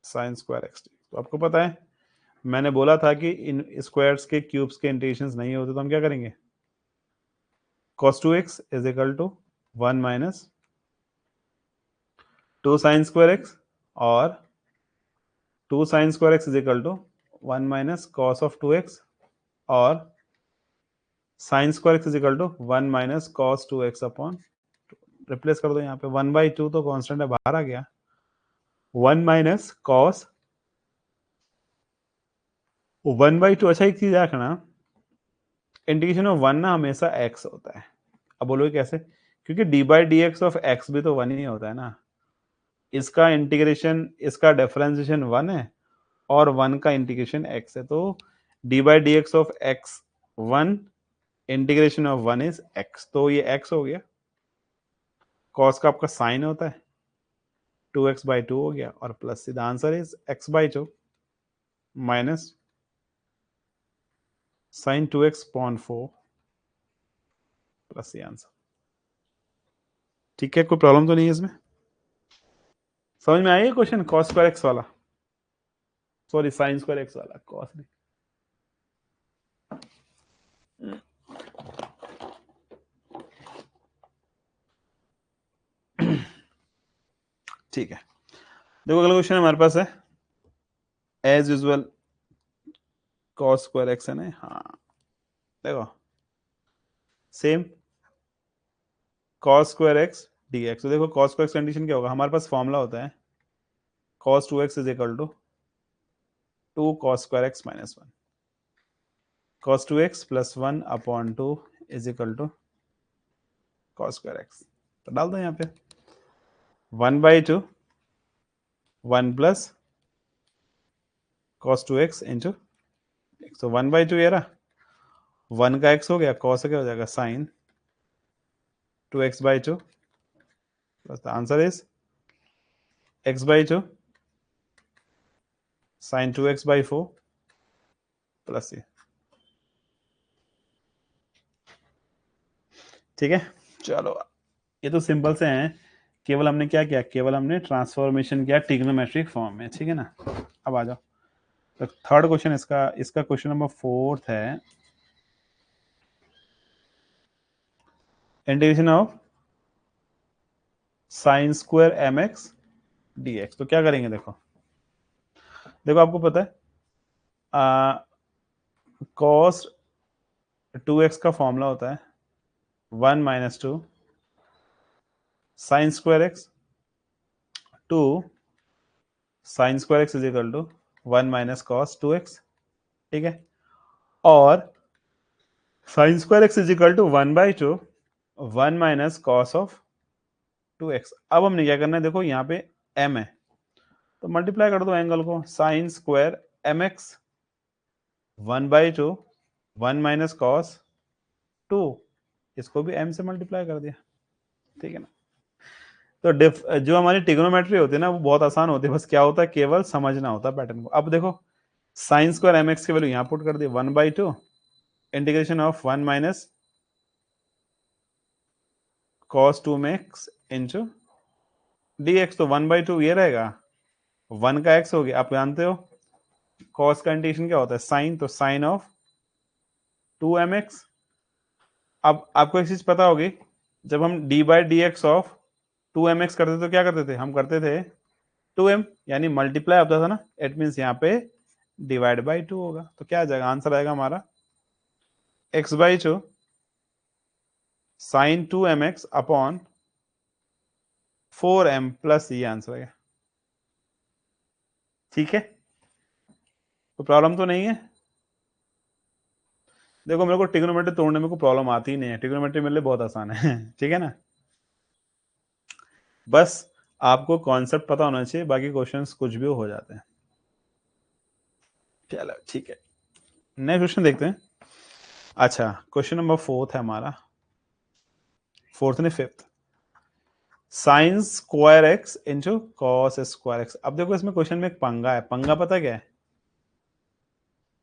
S1: sine square x. तो आपको पता है मैंने बोला था कि इन स्क्वायर्स के क्यूब्स के इंटीग्रेशंस नहीं होते, तो हम क्या करेंगे cos 2x is equal to 1 minus 2 sine square x और 2 sine square x is equal to 1 minus cos of 2x और sine square x is equal to 1 minus cos 2x upon, replace कर दो यहाँ पे 1/2 तो कांस्टेंट है बाहर आ गया, 1 माइनस कॉस 1/2। अच्छा एक चीज रखना, इंटीग्रेशन ऑफ 1 ना हमेशा x होता है। अब बोलोगे कैसे, क्योंकि d by d x of x भी तो 1 ही होता है ना, इसका इंटीग्रेशन इसका डिफरेंशिएशन 1 है और 1 का इंटीग्रेशन x है, तो D by d x of x 1 integration of 1 is x, तो ये x हो गया। कॉस का आपका साइन होता है 2x/2 हो गया और plus the answer is x/2 minus sine 2x/4 plus ये आंसर, ठीक है। कोई प्रॉब्लम तो नहीं है इसमें, समझ में आइए क्वेश्चन कॉस स्क्वायर एक्स वाला, सॉरी साइन स्क्वायर एक्स वाला, कॉस नहीं। ठीक है, देखो अगला क्वेश्चन हमारे पास है as usual cos square x है ना, हाँ देखो same cos square x d x. तो देखो कॉस स्क्वायर एक्स कंडीशन क्या होगा, हमारे पास फॉर्मूला होता है cos 2x is equal to 2 cos square x minus 1, cos 2x plus 1 upon 2 is equal to cos square x. तो डाल दो यहाँ पे 1/2 1 plus cos 2x into x, तो 1/2 ये रहा, 1 का x हो गया, cos क्या हो जाएगा sine 2x/2 plus the answer is x/2 sine 2x/4 plus ये, ठीक है। चलो ये तो सिंपल से हैं, केवल हमने क्या किया, केवल हमने ट्रांसफॉर्मेशन किया ट्रिग्नोमेट्रिक फॉर्म में, ठीक है ना। अब आ जाओ, तो थर्ड क्वेश्चन इसका इसका क्वेश्चन नंबर फोर्थ है integration of sine square m x d x. तो क्या करेंगे, देखो देखो आपको पता है कॉस 2x का फॉर्मूला होता है 1 minus 2 sine square x 2 sine square x is equal to 1 minus cos 2x, ठीक है। और sine square x is equal to 1/2 1 minus cos of 2x। अब हमने क्या करना है, देखो यहाँ पे m है तो मल्टीप्लाई कर दो एंगल को, sine square m x 1/2 1 minus cos 2, इसको भी m से मल्टीप्लाई कर दिया, ठीक है ना। तो जो हमारी ट्रिग्नोमेट्री होती है ना वो बहुत आसान होती है, बस क्या होता है केवल समझना होता है पैटर्न को। अब देखो साइन स्क्वायर एम एक्स की वैल्यू यहाँ पुट कर दी 1/2 integration of 1 minus cos 2 x into d x, तो 1/2 ये रहेगा, 1 का x हो गया। आप जानते हो कॉस का इंटीग्रेशन क्या होता है साइन, तो साइन ऑफ 2mx अब आपको एक चीज पता होगी, जब हम D by d x of 2mx करते थे तो क्या करते थे, हम करते थे 2m, यानी मल्टीप्लाई होता था ना, इट मीन्स यहाँ पे डिवाइड बाई 2 होगा। तो क्या आ जाएगा, आंसर आएगा हमारा x by 2 sine 2mx upon 4m plus, ये आंसर आएगा। ठीक है, तो प्रॉब्लम तो नहीं है। देखो मेरे को ट्रिग्नोमेट्री तोड़ने में कोई प्रॉब्लम आती ही नहीं है, ट्रिग्नोमेट्री मेरे लिए बहुत आसान है ठीक है ना, बस आपको कॉन्सेप्ट पता होना चाहिए, बाकी क्वेश्चंस कुछ भी हो जाते हैं। चलो ठीक है, नेक्स्ट क्वेश्चन देखते हैं। अच्छा, क्वेश्चन नंबर 4 है हमारा, 4th नहीं 5th। Sign square x into cos square x. अब देखो इसमें क्वेश्चन में एक पंगा है, पंगा पता क्या है,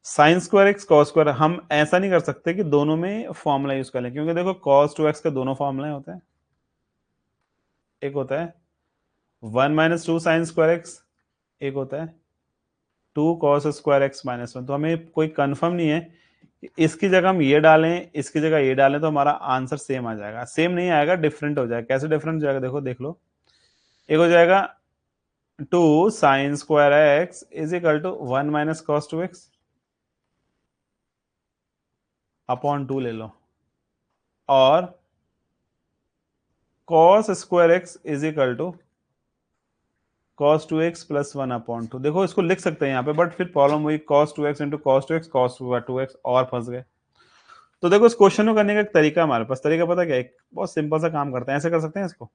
S1: sine square x cos square, हम ऐसा नहीं कर सकते कि दोनों में फॉर्मूला यूज कर लें, क्योंकि देखो कॉस टू एक्स के दोनों फॉर्मूला होते हैं। एक होता है 1 - 2 साइन स्क्वायर एक्स, एक होता है 2 कॉस स्क्वायर एक्स -1। तो हमें कोई कंफर्म नहीं है कि इसकी जगह हम ये डालें, इसकी जगह ये डालें तो हमारा आंसर सेम आ जाएगा। सेम नहीं आएगा, डिफरेंट हो जाएगा। कैसे डिफरेंट हो जाएगा, देखो देख लो। एक हो जाएगा 2 sine square x is equal to 1 - cos 2x upon 2 ले लो, और cos square x is equal to cos 2x plus 1 upon 2। देखो इसको लिख सकते हैं यहाँ पे, बट फिर प्रॉब्लम हुई cos 2x into cos 2x cos 2x, और फंस गए। तो देखो इस क्वेश्चन को करने का एक तरीका हमारे पास, तरीका पता क्या है, एक बहुत सिंपल सा काम करते हैं, ऐसे कर सकते हैं इसको,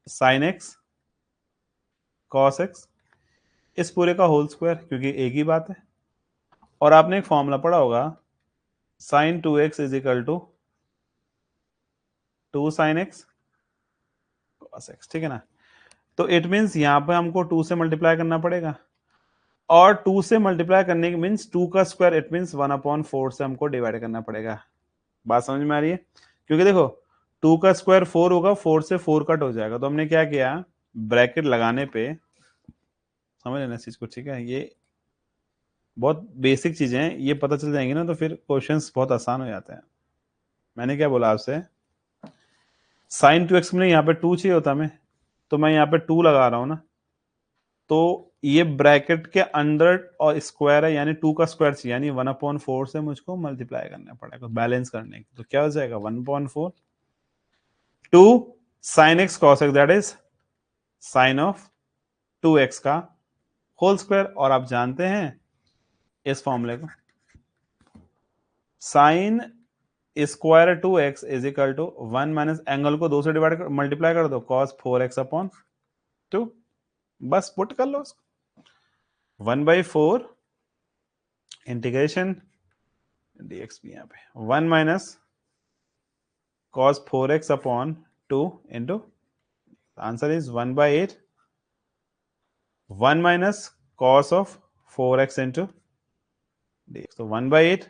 S1: साइन एक्स कॉस एक्स इस पूरे का होल स्क्वायर, क्योंकि एक ही बात है। और आपने एक फॉर्मूला पढ़ा होगा, sine 2x is equal to 2 sine x cos x, ठीक है ना। तो इट मीन्स यहाँ पे हमको 2 से मल्टीप्लाई करना पड़ेगा, और 2 से मल्टीप्लाई करने के मीन्स 2 का स्क्वायर, इट मीन्स 1/4 से हमको डिवाइड करना पड़ेगा। बात समझ में आ रही है, क्योंकि देखो 2 का स्क्वायर 4 होगा, 4 से 4 कट हो जाएगा। तो हमने क्या किया, ब्रैकेट लगाने पे, समझ लेना इस चीज को, ठीक है, ये बहुत बेसिक चीजें हैं, ये पता चल जाएंगी ना तो फिर क्वेश्चंस बहुत आसान हो जाते हैं। मैंने क्या बोला आपसे, साइन 2x में यहाँ पे 2 चाहिए होता हमें, तो मैं यहाँ पे 2 लगा रहा हूं ना, तो ये ब्रैकेट के अंदर और स्क्वायर है, यानी 2 का स्क्वायर चाहिए, यानी 1/4 से मुझको मल्टीप्लाई करना पड़ेगा बैलेंस करने की। तो क्या हो जाएगा, 1/4 2 sine x cos x, that is sine of 2x का होल स्क्वायर। और आप जानते हैं इस फॉर्मूले को, sine square 2x is equal to 1 minus, angle को 2 से डिवाइड कर मल्टीप्लाई कर दो, cos 4x अपॉन 2, बस पुट कर लो उसको। 1/4 इंटीग्रेशन dx भी यहाँ पे 1 minus cos 4x upon 2 into, answer is 1/8, 1 minus cos of 4x into dx। तो 1/8,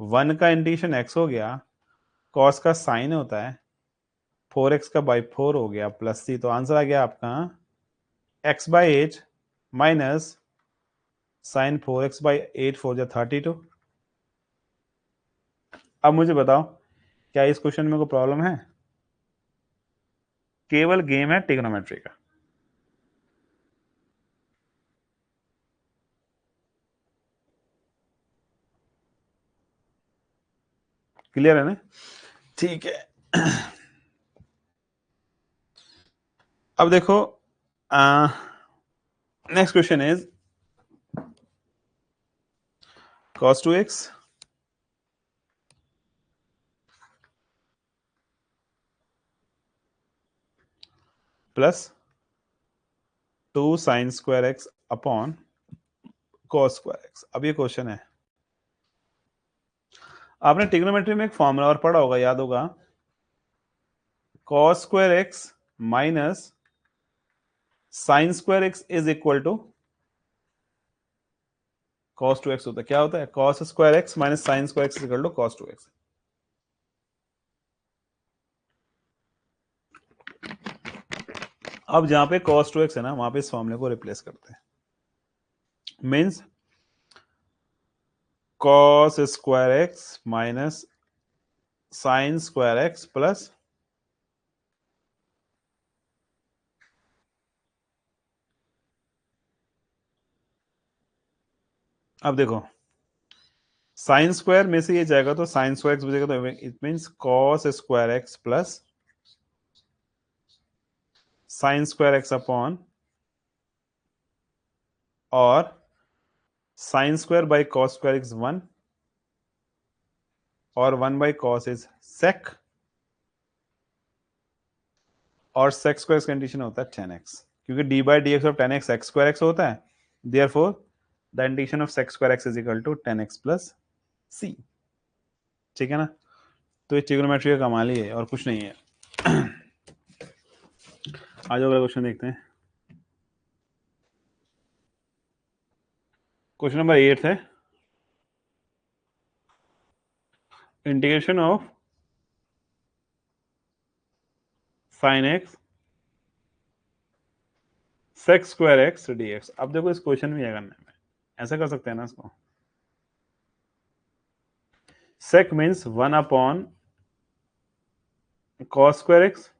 S1: 1 का इंटीग्रेशन x हो गया, cos का साइन होता है, 4x का बाई 4 हो गया प्लस c। तो आंसर आ गया आपका x/8 माइनस साइन 4x/8, 4 जा 32। अब मुझे बताओ, क्या इस क्वेश्चन में कोई प्रॉब्लम है, केवल गेम है ट्रिग्नोमेट्री का। क्लियर है ना, ठीक है। अब देखो, next question is cos 2x plus 2 sine square x upon cos square x. अब ये क्वेश्चन है, आपने ट्रिग्नोमेट्री में एक फॉर्मूला और पढ़ा होगा, याद होगा, cos square x minus sine square x is equal to cos 2x होता है। क्या होता है, cos square x minus sine square x is equal to cos 2x। अब जहां पे cos 2x है ना, वहां पे इस फॉर्मूले को रिप्लेस करते हैं, means cos square x minus sine square x plus अब देखो साइन स्क्वायर में से ये जाएगा तो साइन स्क्वायर एक्स बचेगा तो it means cos square x plus sine square x upon और sine square by cos square is 1 और 1 बाई कॉस इज सेक और सेक स्क्वायर कंडीशन होता है 10x क्योंकि d by d x of 10x x square x होता है therefore the integration of sec square x is equal to 10x plus सी। ठीक है ना। तो ये ट्रिग्नोमेट्री का कमाल ही है और कुछ नहीं है। आज अगला क्वेश्चन देखते हैं। क्वेश्चन नंबर 8 है integration of sine x sec square x d x. अब देखो इस क्वेश्चन में क्या करना है, ऐसा कर सकते हैं ना इसको, sec means 1 upon cos square x.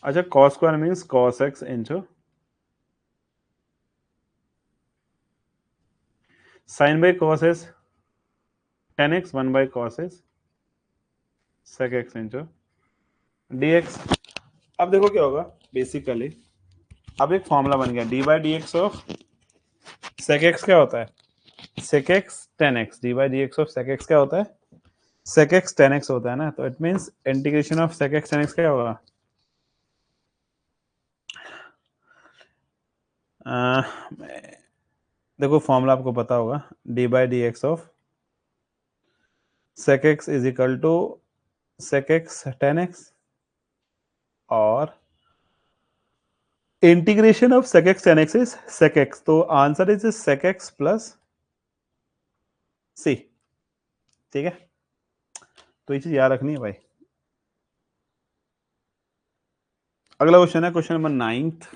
S1: अच्छा cos square means cos x into sine by cos is 10x 1 by cos is sec x into dx। अब देखो क्या होगा बेसिकली, अब एक फॉर्मूला बन गया d by d x of sec x क्या होता है sec x 10x d by d x of sec x क्या होता है सेक एक्स 10x होता है ना। तो it means integration of sec x 10x क्या होगा देखो फॉर्मूला आपको पता होगा d by d x of sec x is equal to sec x 10x और integration of sec x tan x is sec x। तो answer is sec x plus c। ठीक है तो ये चीज याद रखनी है भाई। अगला क्वेश्चन है क्वेश्चन नंबर 9।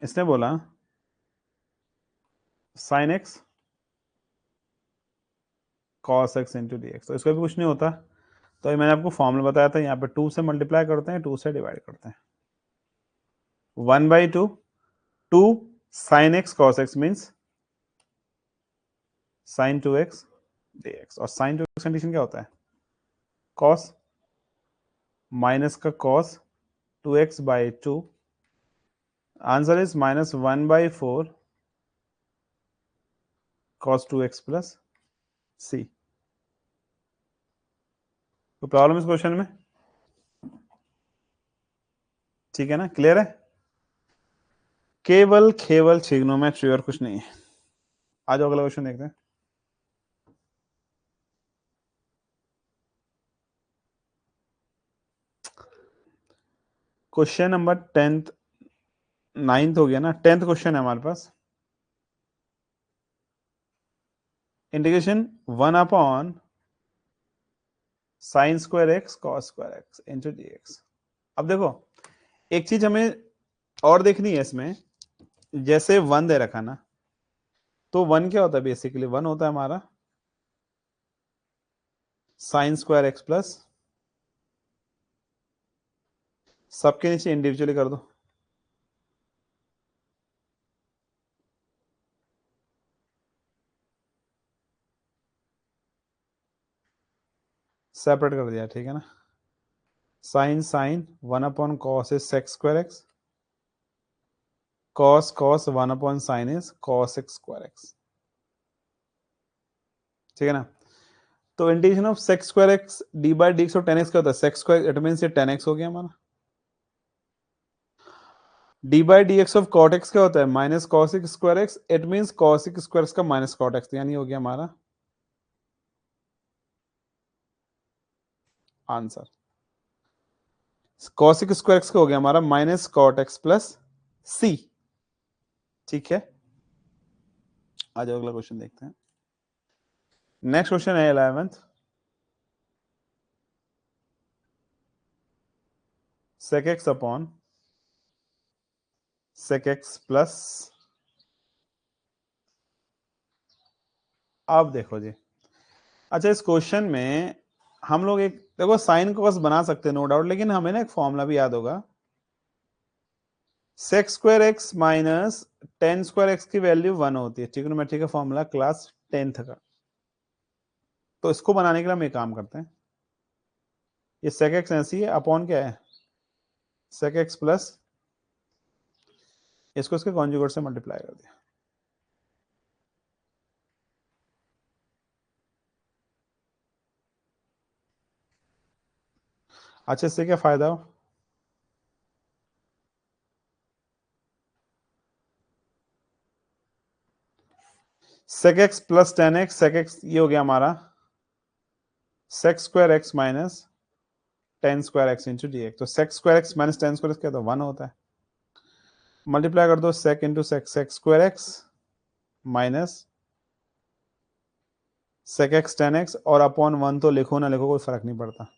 S1: इसने बोला sign x cos x into d x. तो इसका भी कुछ नहीं होता, तो ये मैंने आपको फॉर्मूला बताया था, यहाँ पे 2 से मल्टीप्लाई करते हैं 2 से डिवाइड करते हैं 1 by 2 2 sine x cos x means sine 2x dx और साइन 2x कंडीशन क्या होता है कॉस माइनस का cos 2x by 2 answer is minus 1 by 4 cos 2x plus सी। तो प्रॉब्लम इस क्वेश्चन में ठीक है ना, क्लियर है, केवल केवल ट्रिग्नोमेट्री और कुछ नहीं है। आज अगला क्वेश्चन देखते हैं। क्वेश्चन नंबर 10th 9th हो गया ना, 10th क्वेश्चन है हमारे पास integration 1 upon sine square x cos square x into d x. अब देखो एक चीज हमें और देखनी है इसमें, जैसे 1 दे रखा ना, तो 1 क्या होता है बेसिकली 1 होता है हमारा साइन स्क्वायर एक्स प्लस, सबके नीचे इंडिविजुअली कर दो, सेपरेट कर दिया, ठीक है ना। Sine sine 1 upon cos is sec square x, cos cos 1 upon sine is cos x square x. ठीक है ना। तो integration of sec square x d by d x और 10x क्या होता है सेक्स स्क्वायर, इट मींस ये 10x हो गया हमारा। D by d x of cot x क्या होता है minus cos x square x, it means cos x square का माइनस कॉट एक्स, यानी हो गया हमारा answer. cos x square x का हो गया हमारा माइनस कॉट एक्स प्लस सी। ठीक है आज अगला क्वेश्चन देखते हैं। नेक्स्ट क्वेश्चन है 11th sec x upon sec x plus अब देखो जी, अच्छा इस क्वेश्चन में हम लोग एक देखो साइन कॉस बना सकते हैं नो डाउट, लेकिन हमें ना एक फॉर्मूला भी याद होगा, sec square x minus tan square x की वैल्यू 1 होती है, ट्रिग्नोमेट्री का फॉर्मूला क्लास 10th का। तो इसको बनाने के लिए हम एक काम करते हैं, ये सेक एक्स ऐसी है, अपॉन क्या है सेक एक्स प्लस, इसको इसके कॉन्जुगेट से मल्टीप्लाई कर दिया। अच्छा इससे क्या फायदा हो, sec x plus tan x, sec x ये हो गया हमारा sec square x minus tan square x into d x. तो sec square x minus tan square x क्या होता है 1 होता है, मल्टीप्लाई कर दो sec into sec, sec square x minus sec x tan x, और अपॉन 1 तो लिखो ना लिखो कोई फर्क नहीं पड़ता।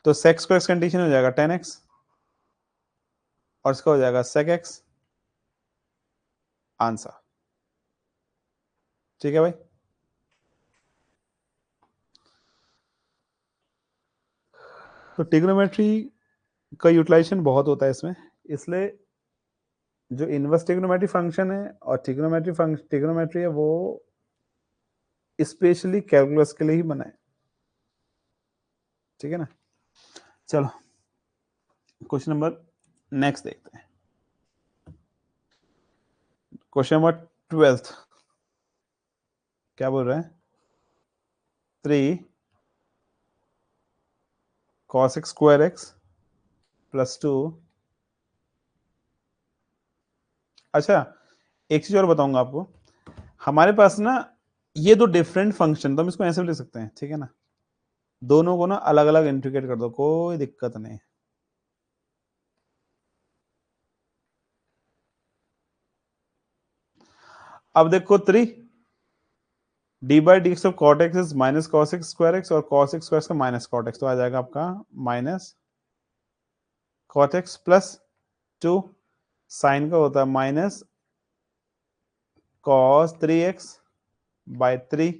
S1: तो सेक स्क्वायर एक्स कंडीशन हो जाएगा 10x और इसका हो जाएगा सेक एक्स, आंसर। ठीक है भाई, तो ट्रिग्नोमेट्री का यूटिलाइजेशन बहुत होता है इसमें, इसलिए जो इनवर्स ट्रिग्नोमेट्री फंक्शन है और ट्रिग्नोमेट्री है वो स्पेशली कैलकुलस के लिए ही बना है। ठीक है ना, चलो क्वेश्चन नंबर नेक्स्ट देखते हैं। क्वेश्चन नंबर 12th क्या बोल रहे हैं, 3 cos x square x plus 2। अच्छा एक चीज और बताऊंगा आपको, हमारे पास ना ये दो डिफरेंट फंक्शन, तो हम इसको ऐसे भी लिख सकते हैं, ठीक है ना, दोनों को ना अलग अलग इंटीग्रेट कर दो, कोई दिक्कत नहीं। अब देखो 3 d by d x of cot x is minus cos x square x, और कॉस एक्स स्क्वायर का माइनस कॉट एक्स, तो आ जाएगा आपका minus cot x plus 2 sine का होता है minus cos 3x by 3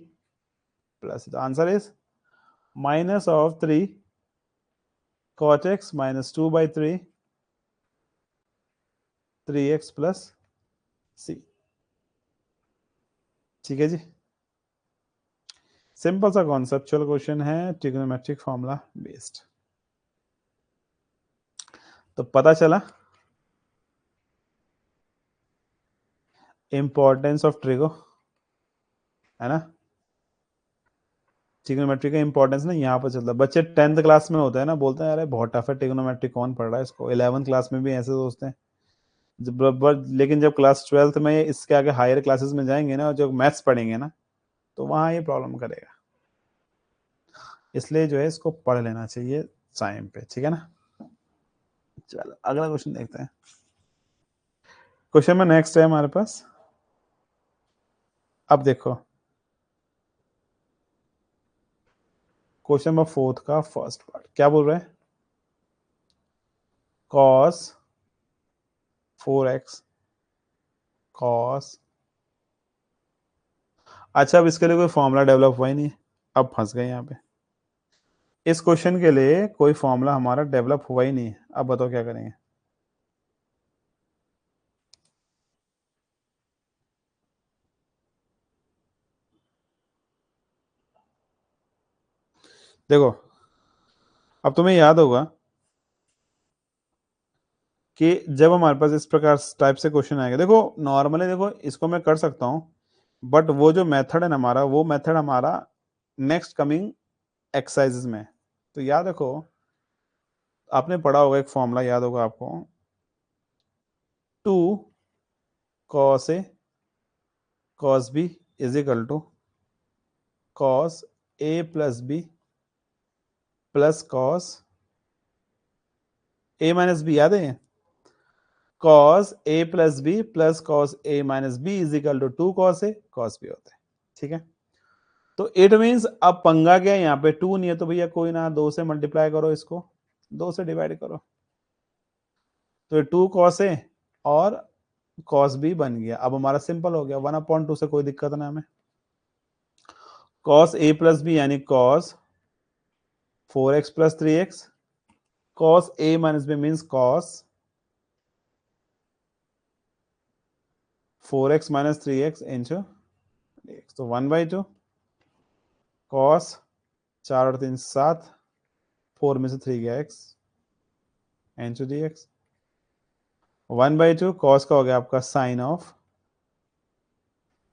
S1: plus the answer is minus of 3 cot x minus 2 by 3 3x plus c। ठीक है जी, सिंपल सा कॉन्सेप्चुअल क्वेश्चन है, ट्रिग्नोमेट्रिक फॉर्मूला बेस्ड। तो पता चला इंपॉर्टेंस ऑफ ट्रिगो, है ना, ट्रिग्नोमेट्री का इंपॉर्टेंस ना यहाँ पर चलता है। बच्चे 10th क्लास में होते हैं ना, बोलते हैं अरे बहुत टफ है ट्रिग्नोमेट्री, कौन पढ़ रहा है इसको, 11th क्लास में भी ऐसे सोचते हैं लेकिन जब क्लास 12th में इसके आगे हायर क्लासेस में जाएंगे ना, जो मैथ्स पढ़ेंगे ना, तो वहां ये प्रॉब्लम करेगा, इसलिए जो है इसको पढ़ लेना चाहिए टाइम पे। ठीक है ना, चलो अगला क्वेश्चन देखते हैं। क्वेश्चन में नेक्स्ट है हमारे पास, अब देखो क्वेश्चन नंबर 4th का फर्स्ट पार्ट क्या बोल रहे हैं, cos 4x cos। अच्छा अब इसके लिए कोई फॉर्मूला डेवलप हुआ ही नहीं है, अब फंस गए यहाँ पे, इस क्वेश्चन के लिए कोई फॉर्मूला हमारा डेवलप हुआ ही नहीं है, अब बताओ क्या करेंगे। देखो अब तुम्हें याद होगा कि जब हमारे पास इस प्रकार टाइप से क्वेश्चन आएगा, देखो नॉर्मली देखो इसको मैं कर सकता हूं, बट वो जो मेथड है ना हमारा, वो मेथड हमारा नेक्स्ट कमिंग एक्सरसाइजेस में। तो याद रखो, आपने पढ़ा होगा एक फॉर्मूला याद होगा आपको, 2 cos a cos b is equal to cos a plus b plus cos a minus b, याद है, cos a plus b plus cos a minus b is equal to 2 cos a cos b होता है। ठीक है, तो it means अब पंगा क्या है, यहाँ पे 2 नहीं है तो भैया कोई ना, 2 से मल्टीप्लाई करो, इसको 2 से डिवाइड करो, तो 2 cos a और cos b बन गया। अब हमारा सिंपल हो गया, 1/2 से कोई दिक्कत ना हमें। cos a प्लस बी यानी cos 4x plus 3x, cos a minus b means cos 4x minus 3x into dx। तो 1/2 cos 4 और 3 7, 4 में से 3 गया x इंटू dx। 1/2 cos का हो गया आपका साइन ऑफ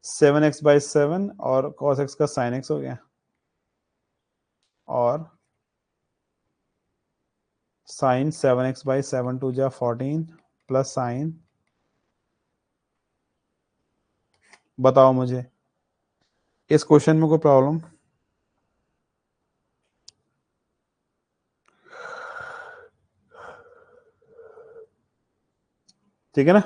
S1: 7x/7 और cos x का साइन x हो गया, और साइन 7x/7 टू जा 14 प्लस साइन, बताओ मुझे इस क्वेश्चन में कोई प्रॉब्लम? ठीक है ना?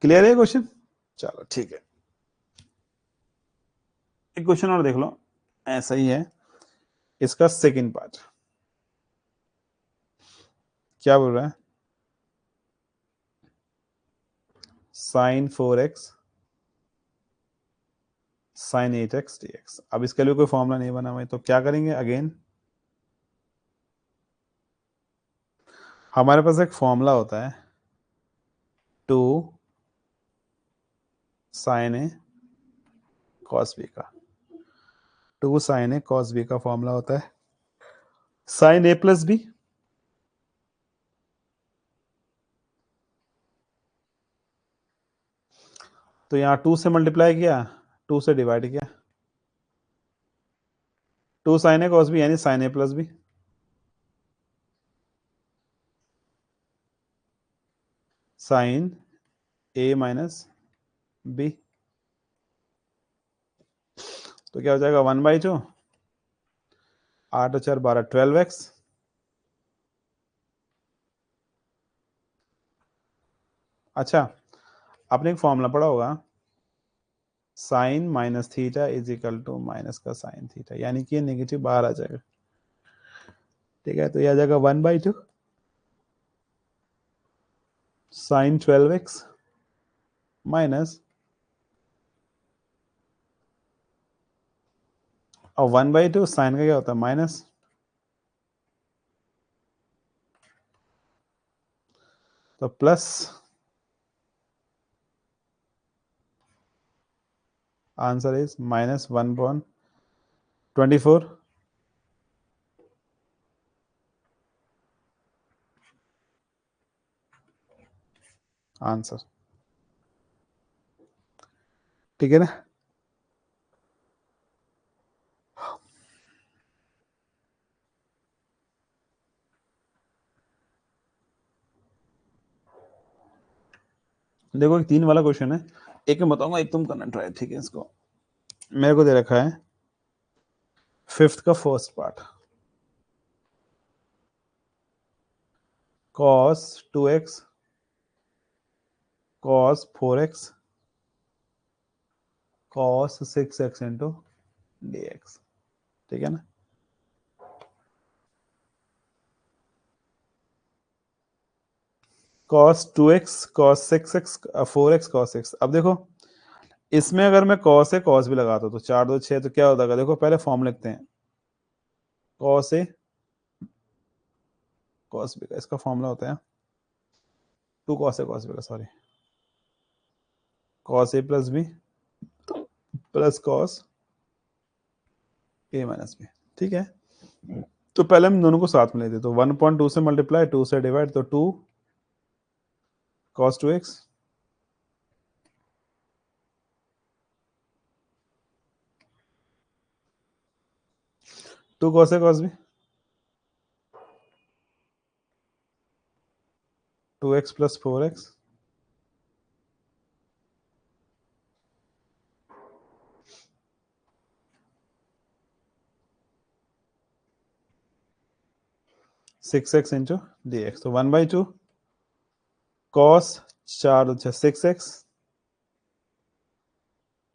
S1: क्लियर है क्वेश्चन? चलो ठीक है, एक क्वेश्चन और देख लो, ऐसा ही है। इसका सेकंड पार्ट क्या बोल रहा है? Sine 4x sine 8x dx। अब इसके लिए कोई फॉर्मूला नहीं बना हुआ, तो क्या करेंगे? अगेन हमारे पास एक फॉर्मूला होता है 2 साइन ए कॉस बी का। 2 साइन ए कॉस बी का फॉर्मूला होता है साइन ए प्लस बी, तो यहाँ 2 से मल्टीप्लाई किया, 2 से डिवाइड किया, 2 साइन ए कॉस बी यानी साइन ए प्लस बी, साइन ए माइनस बी। तो क्या हो जाएगा? 1/2, 8 और 4 12, 12x। अच्छा, आपने एक फॉर्मूला पढ़ा होगा, sine minus theta is equal to minus का साइन थीटा, यानी कि ये नेगेटिव बाहर आ जाएगा। ठीक है, तो ये आ जाएगा 1/2 साइन 12x माइनस, और 1/2 साइन का क्या होता है? माइनस, तो plus, answer is minus 1/24। Answer ठीक है ना? देखो एक 3 वाला क्वेश्चन है, एक मैं बताऊंगा, एक तुम करना ट्राई। ठीक है, इसको मेरे को दे रखा है 5th का first part, cos 2x cos 4x cos 6x into dx। ठीक है ना? cos 2x cos 6x 4x cos 6। अब देखो इसमें अगर मैं cos है cos भी लगाता हूँ तो 4 2 6, तो क्या होता है? देखो पहले फॉर्म लिखते हैं, cos a cos b का इसका फॉर्मूला होता है 2 cos a cos b का, sorry, cos a plus b plus cos a minus b। ठीक है, तो पहले हम दोनों को साथ में लेते, तो 1/2 से मल्टीप्लाई, 2 से डिवाइड, तो 2 cos 2x 2 cos a cos b 2x plus 4x 6x into dx। तो 1/2 cos 4 6x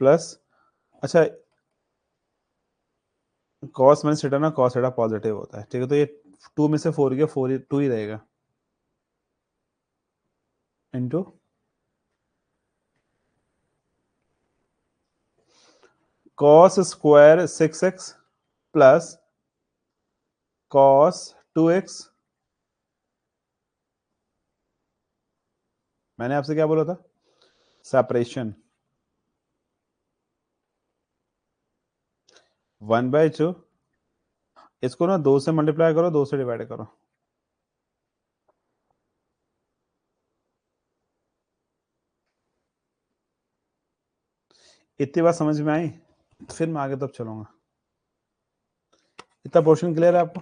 S1: प्लस, अच्छा cos माइनस थीटा ना, cos थीटा पॉजिटिव होता है। ठीक है, तो ये 2 में से 4 गया, 4 2 ही रहेगा into cos square 6x plus cos 2x। मैंने आपसे क्या बोला था? सेपरेशन 1/2, इसको ना 2 से मल्टीप्लाई करो, 2 से डिवाइड करो। इतनी बात समझ में आई? फिर मैं आगे तब चलूंगा। इतना पोर्शन क्लियर है आपको?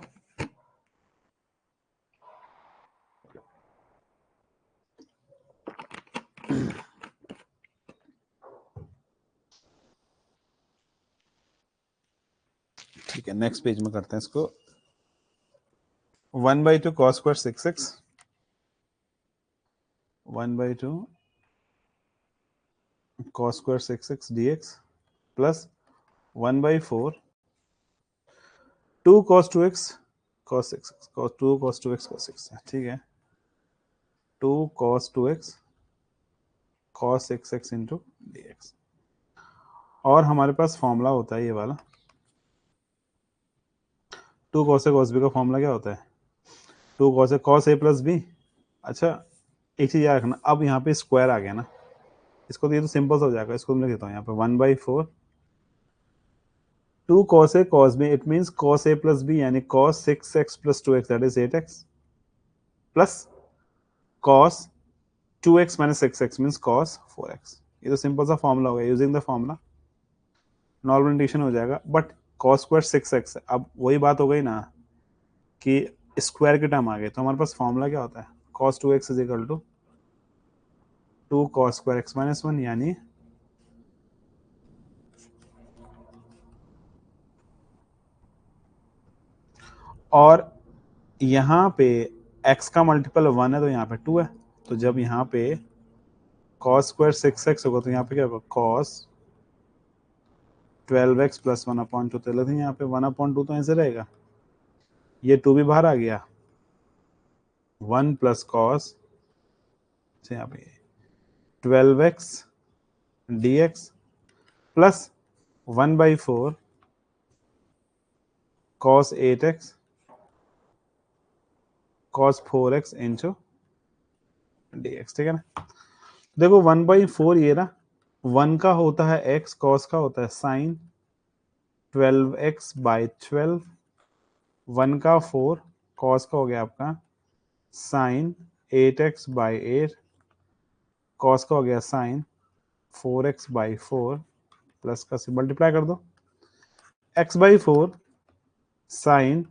S1: ठीक है, नेक्स्ट पेज में करते हैं इसको। 1/2 cos square 6x, 1/2 cos square 6x dx plus 1/4 2 cos 2x cos 6x cos 2 cos 2x cos 6 है, ठीक है। 2 cos 2x cos 6x into dx। और हमारे पास फॉर्मूला होता है ये वाला, 2 cos a cos b का फॉर्मूला क्या होता है? 2 cos a प्लस b। अच्छा, एक चीज याद रखना, अब यहाँ पे स्क्वायर आ गया ना, इसको तो ये तो सिंपल सा हो जाएगा, इसको मैं लिख देता हूँ यहाँ पे 1/4 2 cos a cos b, it means cos a plus b यानी cos 6x plus 2x that is 8x plus cos 2x minus 6x means cos 4x। ये तो सिंपल सा फॉर्मूला हो गया, using the formula normal integration हो जाएगा। But cos square 6x है, अब वही बात हो गई ना कि स्क्वायर के टर्म आ गए, तो हमारे पास फॉर्मूला क्या होता है? cos 2x is equal to 2 cos square x minus 1 यानी और यहाँ पे x का मल्टीपल 1 है तो यहाँ पे 2 है, तो जब यहाँ पे cos स्क्वायर 6x होगा तो यहाँ पे क्या होगा? cos 12x प्लस 1/2, तो लेते हैं यहाँ पे 1/2 तो ऐसे रहेगा, ये 2 भी बाहर आ गया, 1 प्लस cos यहाँ पे 12x dx plus 1/4 cos 8x cos 4x into dx, ठीक है ना। देखो 1/4 ये ना, 1 का होता है x, cos का होता है sin 12x/12, 1 का 4 cos का हो गया आपका sin 8x/8, cos का हो गया sin 4x/4 प्लस का से मल्टीप्लाई कर दो, x/4 sin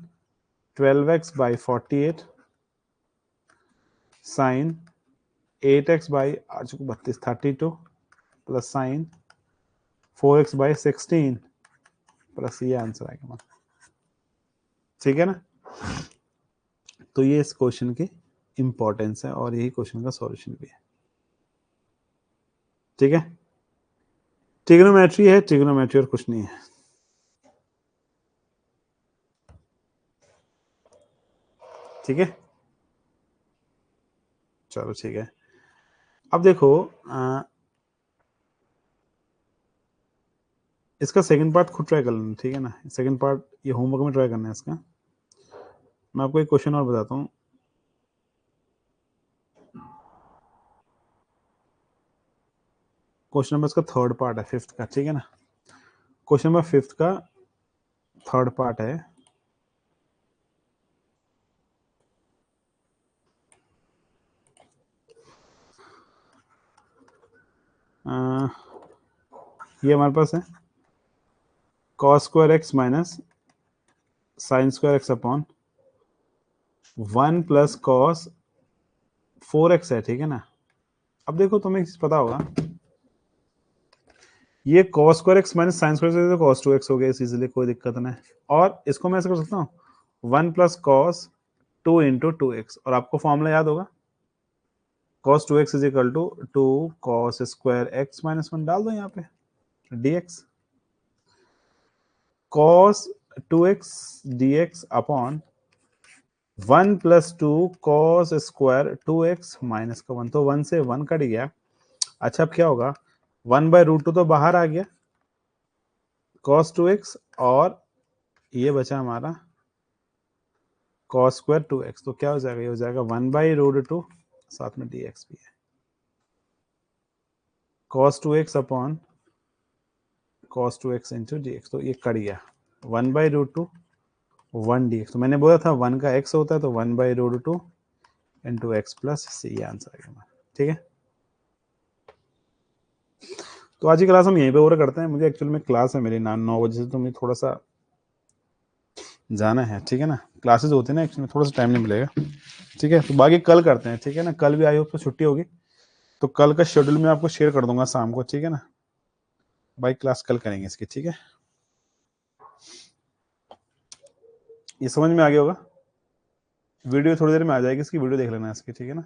S1: 12x/48 sin 8x/32 plus sin 4x/16 plus ये आंसर आएगा, ठीक है ना। तो ये इस क्वेश्चन की इंपॉर्टेंस है और यही क्वेश्चन का सॉल्यूशन भी है, ठीक है। ट्रिग्नोमेट्री है, ट्रिग्नोमेट्री और कुछ नहीं है, ठीक है। चलो ठीक है, अब देखो इसका सेकंड पार्ट खुद ट्राई कर लेना, ठीक है ना। सेकंड पार्ट ये होमवर्क में ट्राई करना है इसका। मैं आपको एक क्वेश्चन और बताता हूँ। क्वेश्चन नंबर इसका थर्ड पार्ट है, फिफ्थ का, ठीक है ना। क्वेश्चन नंबर फिफ्थ का थर्ड पार्ट है। ये हमारे पास है cos square x minus sine square x upon 1 plus cos 4x है, ठीक है ना। अब देखो तुम्हें एक चीज पता होगा, ये cos square x minus sine square x तो cos 2x हो गया, इसीलिए कोई दिक्कत नहीं। और इसको मैं ऐसे कर सकता हूँ 1 प्लस कॉस 2 इंटू 2x, और आपको फॉर्मूला याद होगा cos 2x is equal to 2 cos square x minus 1, डाल दो यहाँ पे dx, cos 2x dx upon 1 plus 2 cos square 2x minus का 1, तो 1 से 1 कट गया। अच्छा अब क्या होगा, 1/√2 तो बाहर आ गया, cos 2x और ये बचा हमारा cos स्क्वायर 2x, तो क्या हो जाएगा, ये हो जाएगा 1/√2, साथ में dx भी है, cos 2x upon cos 2x into dx, तो ये कट गया 1/√2 1 dx, तो मैंने बोला था 1 का x होता है तो 1/√2 इंटू एक्स प्लस सी, ये आंसर है हमारा। ठीक है, तो आज की क्लास हम यहीं पे ओवर करते हैं, मुझे एक्चुअल में क्लास है मेरी 9 बजे से, तो मुझे थोड़ा सा जाना है। ठीक है ना, क्लासेस होते हैं ना एक्चुअली में, थोड़ा सा टाइम नहीं मिलेगा। ठीक है, तो बाकी कल करते हैं। ठीक है ना, कल भी आई होप तो छुट्टी होगी, तो कल का शेड्यूल मैं आपको शेयर कर दूंगा शाम को। ठीक है ना, बाई क्लास कल करेंगे इसकी। ठीक है, ये समझ में आ गया होगा, वीडियो थोड़ी देर में आ जाएगी इसकी, वीडियो देख लेना इसकी। ठीक है ना।